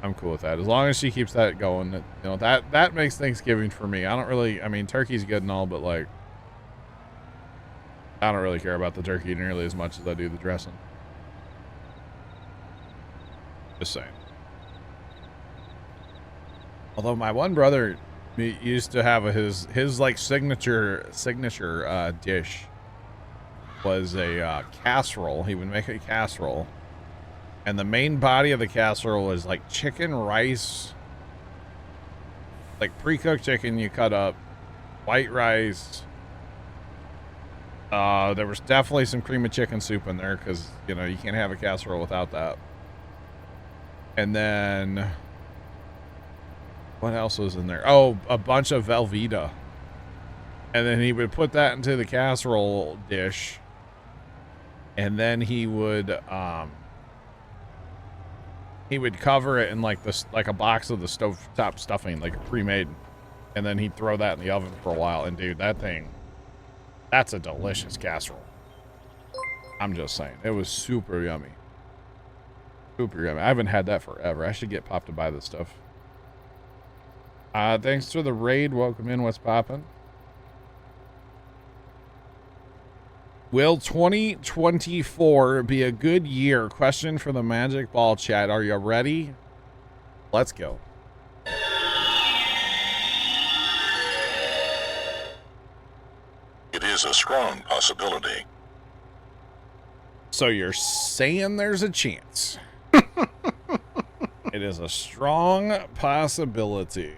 I'm cool with that. As long as she keeps that going, you know, that makes Thanksgiving for me. I don't really, I mean, turkey's good and all, but like, I don't really care about the turkey nearly as much as I do the dressing. Just saying. Although my one brother used to have his like signature dish was a casserole. He would make a casserole, and the main body of the casserole was like chicken, rice, like pre-cooked chicken you cut up, white rice. There was definitely some cream of chicken soup in there because, you know, you can't have a casserole without that. And then what else was in there? Oh, a bunch of Velveeta. And then he would put that into the casserole dish. And then he would cover it in like this, like a box of the stovetop stuffing, like pre-made. And then he'd throw that in the oven for a while. And dude, that thing, that's a delicious casserole. I'm just saying. It was super yummy. Super yummy. I haven't had that forever. I should get Pop to buy this stuff. Thanks for the raid. Welcome in. What's poppin'? Will 2024 be a good year? Question for the Magic Ball chat. Are you ready? Let's go. It is a strong possibility. So you're saying there's a chance. It is a strong possibility.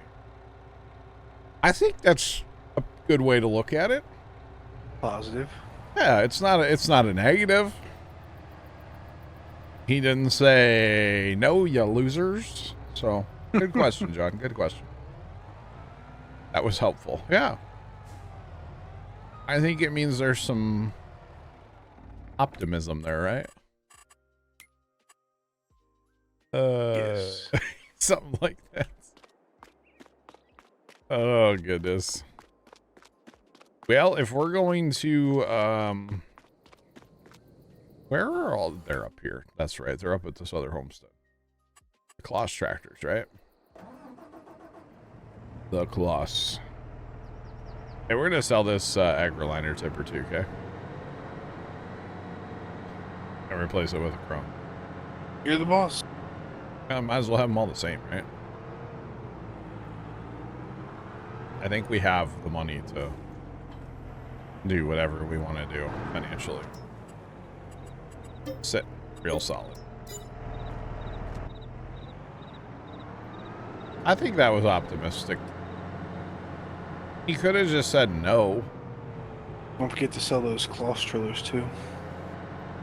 I think that's a good way to look at it. Positive. Yeah, it's not a negative. He didn't say no, you losers. So good question, John. Good question. That was helpful. Yeah. I think it means there's some optimism there, right? Yes. Something like that. Oh, goodness. Well, if we're going to, where are all, they're up here. That's right. They're up at this other homestead. The Kloss tractors, right? The Kloss. Hey, we're going to sell this AgriLiner tipper too, okay? And replace it with a Chrome. You're the boss. Might as well have them all the same, right? I think we have the money to do whatever we want to do financially. Sit real solid. I think that was optimistic. He could have just said no. Don't forget to sell those Kloss trailers too.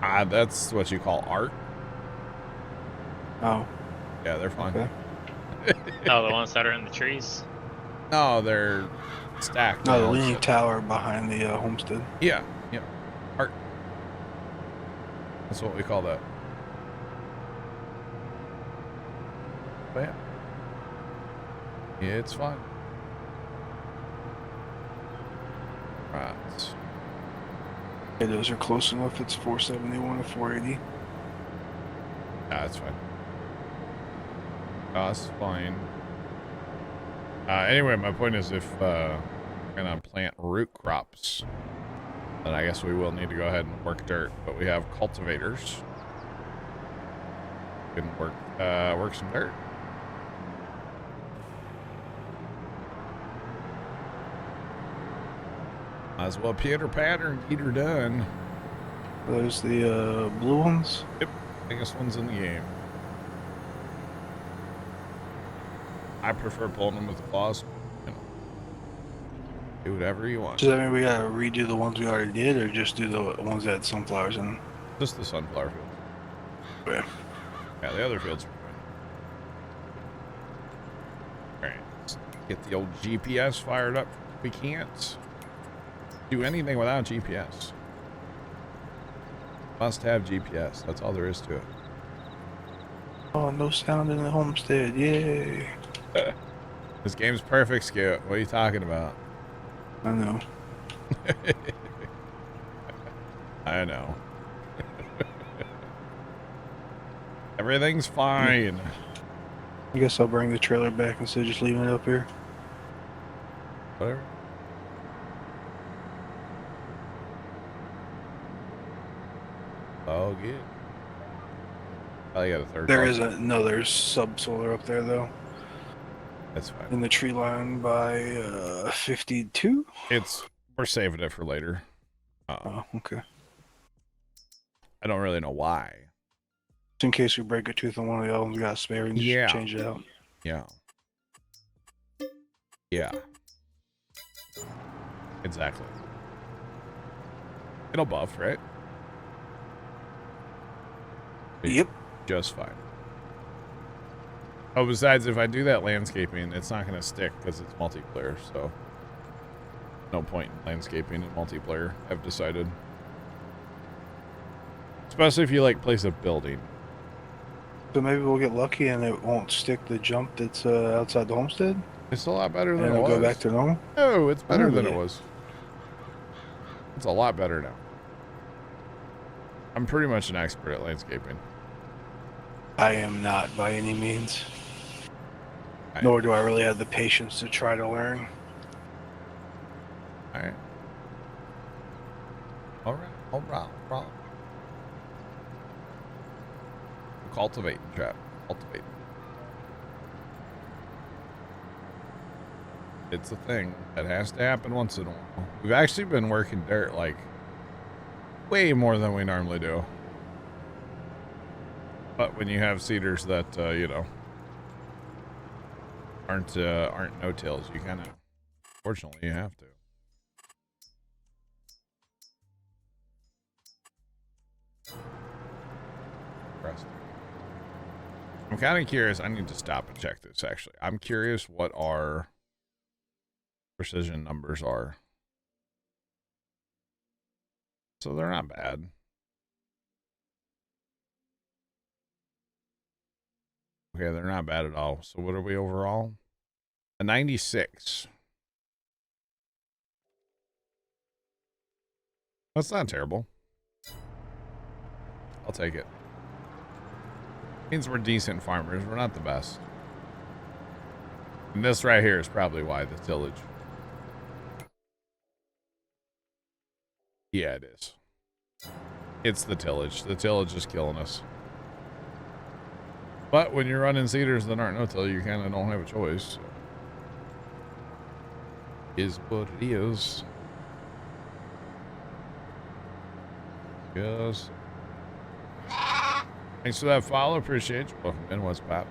That's what you call art. Oh. Yeah, they're fine. Okay. Oh, the ones that are in the trees? No, they're stacked. No, the leaning tower behind the homestead. Yeah, yeah. Art. That's what we call that. But yeah. It's fun. Right. Yeah, those are close enough. It's 471 to 480. Yeah, that's fine. That's fine. Anyway, my point is if we're gonna plant root crops, then I guess we will need to go ahead and work dirt, but we have cultivators. We can work some dirt. Might as well pitter patter and get her done. Those the blue ones. Yep, biggest ones in the game. I prefer pulling them with the claws. You know, do whatever you want. Does that mean we gotta redo the ones we already did, or just do the ones that had sunflowers in? Just the sunflower fields. Okay. Yeah, the other fields are fine. Alright, let's get the old GPS fired up. We can't do anything without GPS. Must have GPS. That's all there is to it. Oh, no sound in the homestead. Yay. This game's perfect, Skip. What are you talking about? I know. I know. Everything's fine. I guess I'll bring the trailer back instead of just leaving it up here. Whatever. Oh, good. Oh, you got a third. There car. is there's subsolar up there though. That's fine. In the tree line by 52. We're saving it for later. Oh, okay. I don't really know why. Just in case we break a tooth on one of the other ones, we got a spare and just Yeah. change it out. Yeah. Yeah. Exactly. It'll buff, right? Yep. Just fine. Oh, besides, if I do that landscaping, it's not going to stick because it's multiplayer, so no point in landscaping in multiplayer, I've decided. Especially if you, like, place a building. So maybe we'll get lucky and it won't stick the jump that's outside the homestead? It's a lot better than And it it'll was. go back to normal? No, it's better than Really? it was. It's a lot better now. I'm pretty much an expert at landscaping. I am not by any means. Nor do I really have the patience to try to learn. Alright. Alright. Cultivating, trap. Cultivating. It's a thing that has to happen once in a while. We've actually been working dirt, like, way more than we normally do. But when you have cedars that, you know, aren't no-tills, you kind of, fortunately, you have to. I'm kind of curious. I need to stop and check this, actually. I'm curious what our precision numbers are. So they're not bad. Okay, they're not bad at all. So what are we overall? A 96. That's not terrible. I'll take it. Means we're decent farmers. We're not the best. And this right here is probably why the tillage. Yeah, it is. It's the tillage. The tillage is killing us. But when you're running cedars that aren't no-till, you kind of don't have a choice. So. Is what it is. Yes. Thanks for that follow. Appreciate you. Welcome in. What's pop?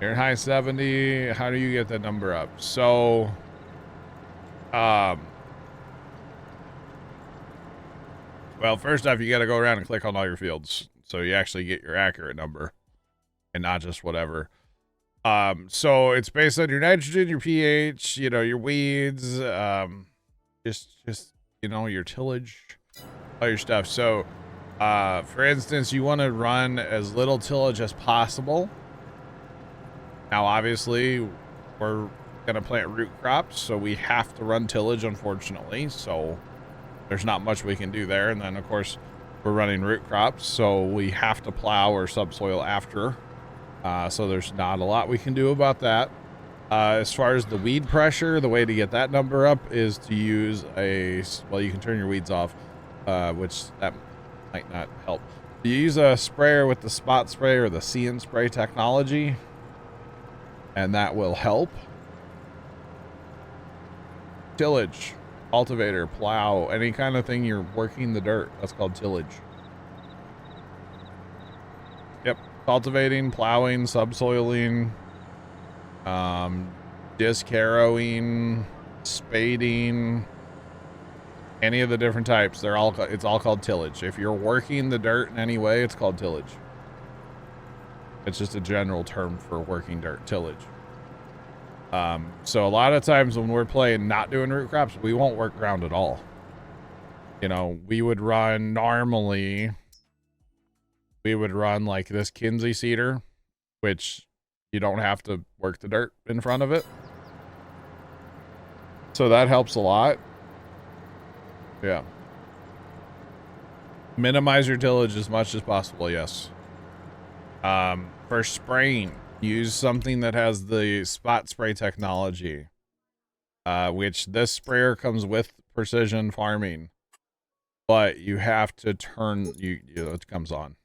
You're in high 70. How do you get that number up? So, well, first off, you got to go around and click on all your fields. So you actually get your accurate number and not just whatever. So it's based on your nitrogen, your pH, you know, your weeds, just, you know, your tillage, all your stuff. So For instance, you want to run as little tillage as possible. Now, obviously, we're going to plant root crops, so we have to run tillage, unfortunately. So there's not much we can do there. And then, of course, we're running root crops, so we have to plow or subsoil after. So there's not a lot we can do about that. As far as the weed pressure, the way to get that number up is to use well, you can turn your weeds off, which that might not help. You use a sprayer with the spot spray or the see and spray technology, and that will help. Tillage, cultivator, plow, any kind of thing you're working the dirt, that's called tillage. Yep, cultivating, plowing, subsoiling, disc harrowing, spading, any of the different types, it's all called tillage. If you're working the dirt in any way, it's called tillage. It's just a general term for working dirt, tillage. So a lot of times when we're playing not doing root crops, we won't work ground at all. You know, we would run like this Kinsey seeder, which you don't have to work the dirt in front of it. So that helps a lot. Yeah. Minimize your tillage as much as possible, yes. For spraying, use something that has the spot spray technology, which this sprayer comes with precision farming, but you have to turn, it comes on,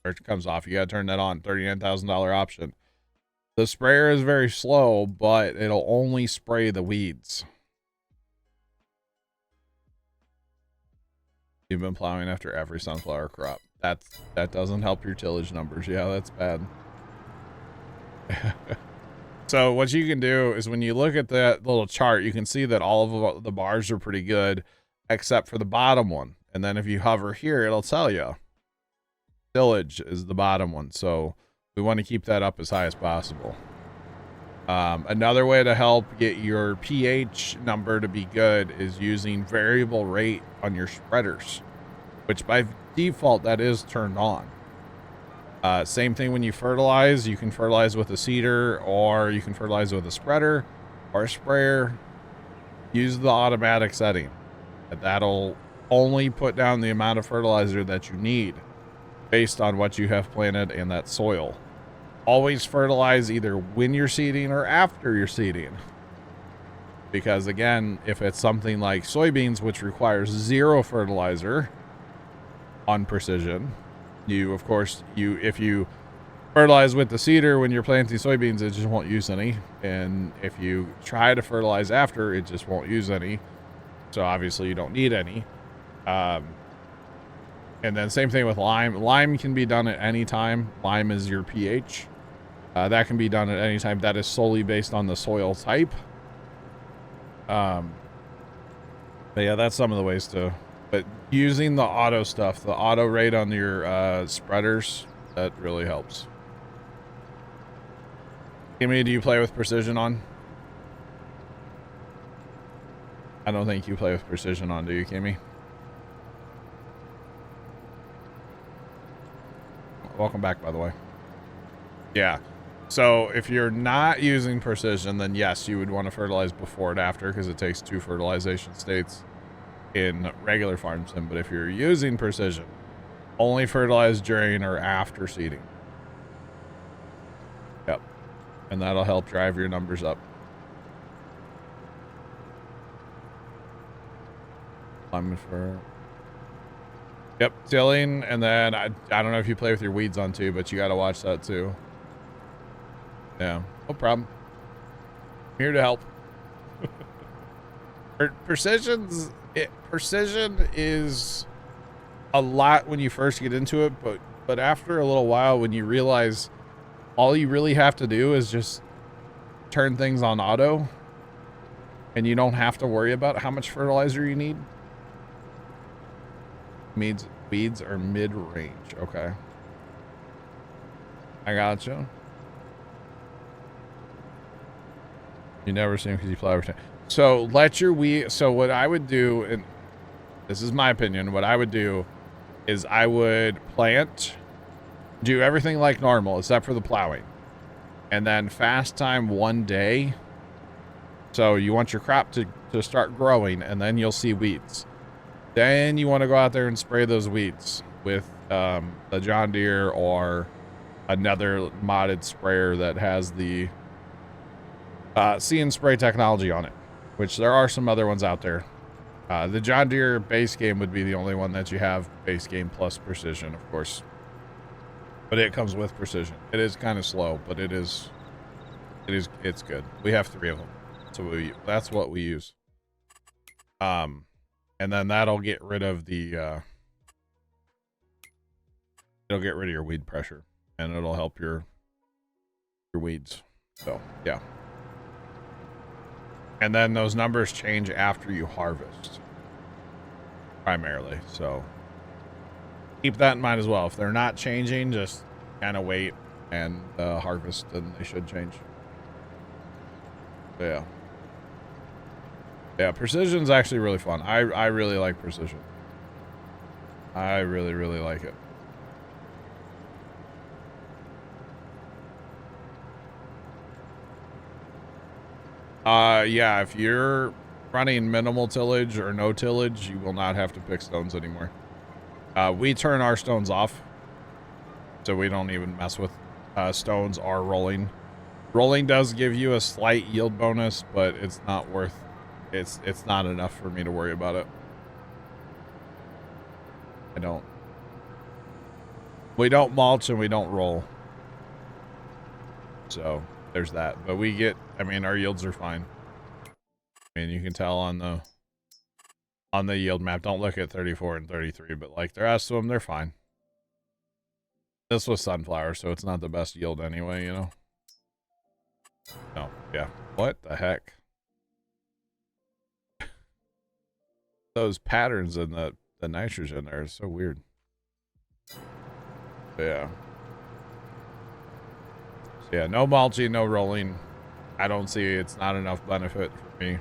or it comes off. You got to turn that on, $39,000 option. The sprayer is very slow, but it'll only spray the weeds. You've been plowing after every sunflower crop. That doesn't help your tillage numbers. Yeah, that's bad. So what you can do is when you look at that little chart, you can see that all of the bars are pretty good, except for the bottom one. And then if you hover here, it'll tell you tillage is the bottom one. So we want to keep that up as high as possible. Another way to help get your pH number to be good is using variable rate on your spreaders, which by default that is turned on. Same thing when you fertilize. You can fertilize with a seeder, or you can fertilize with a spreader or a sprayer. Use the automatic setting. That'll only put down the amount of fertilizer that you need based on what you have planted in that soil. Always fertilize either when you're seeding or after you're seeding. Because again, if it's something like soybeans, which requires 0 fertilizer on precision, if you fertilize with the seeder when you're planting soybeans, it just won't use any. And if you try to fertilize after, it just won't use any. So obviously you don't need any. And then same thing with lime. Lime can be done at any time. Lime is your pH. That can be done at any time. That is solely based on the soil type. But yeah, that's some of the ways to. But using the auto stuff, the auto rate on your spreaders, that really helps. Kimmy, do you play with precision on? I don't think you play with precision on, do you, Kimmy? Welcome back, by the way. Yeah. So if you're not using precision, then yes, you would want to fertilize before and after, because it takes 2 fertilization states in regular farm sim. But if you're using precision, only fertilize during or after seeding. Yep. And that'll help drive your numbers up. Yep, tilling, and then I don't know if you play with your weeds on too, but you got to watch that too. Yeah, no problem. I'm here to help. Precision is a lot when you first get into it, but after a little while, when you realize all you really have to do is just turn things on auto, and you don't have to worry about how much fertilizer you need. Means weeds are mid-range. Okay, I gotcha. You never see them because you plow every time. So let your weed. So what I would do, and this is my opinion, what I would do is I would plant, do everything like normal except for the plowing, and then fast time 1 day. So you want your crop to start growing, and then you'll see weeds. Then you want to go out there and spray those weeds with the John Deere or another modded sprayer that has the See and Spray technology on it, which there are some other ones out there. The John Deere base game would be the only one that you have base game plus precision, of course. But it comes with precision. It is kind of slow, but it's good. We have 3 of them. So that's what we use. And then that'll get rid of the it'll get rid of your weed pressure, and it'll help your weeds. So yeah. And then those numbers change after you harvest, primarily. So keep that in mind as well. If they're not changing, just kind of wait and harvest, and they should change. So, yeah. Yeah, precision's actually really fun. I really like precision. I really, really like it. Yeah, if you're running minimal tillage or no tillage, you will not have to pick stones anymore. We turn our stones off, so we don't even mess with stones or rolling. Rolling does give you a slight yield bonus, but it's not worth. It's not enough for me to worry about it. We don't mulch and we don't roll. So there's that. But we get, I mean, our yields are fine. I mean, you can tell on the yield map. Don't look at 34 and 33, but like the rest of them, they're fine. This was sunflower, so it's not the best yield anyway, you know? No, yeah. What the heck? Those patterns in the nitrogen there is so weird. Yeah. So yeah, no mulching, no rolling. I don't see it's not enough benefit for me.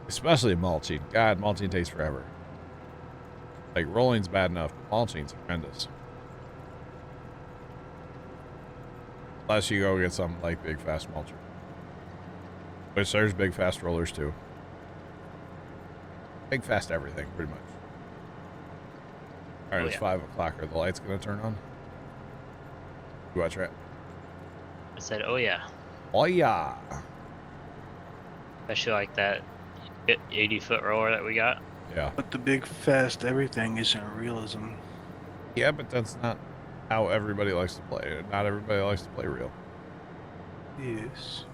Especially mulching. God, mulching takes forever. Like, rolling's bad enough, but mulching's horrendous. Unless you go get something like Big Fast Mulcher. Which there's Big Fast Rollers too. Big Fast everything, pretty much. Alright, it's 5 o'clock. Are the lights going to turn on? You watch that? I said, oh yeah. Oh yeah. Especially like that 80-foot roller that we got. Yeah. But the big fast everything isn't realism. Yeah, but that's not how everybody likes to play. Not everybody likes to play real. Yes.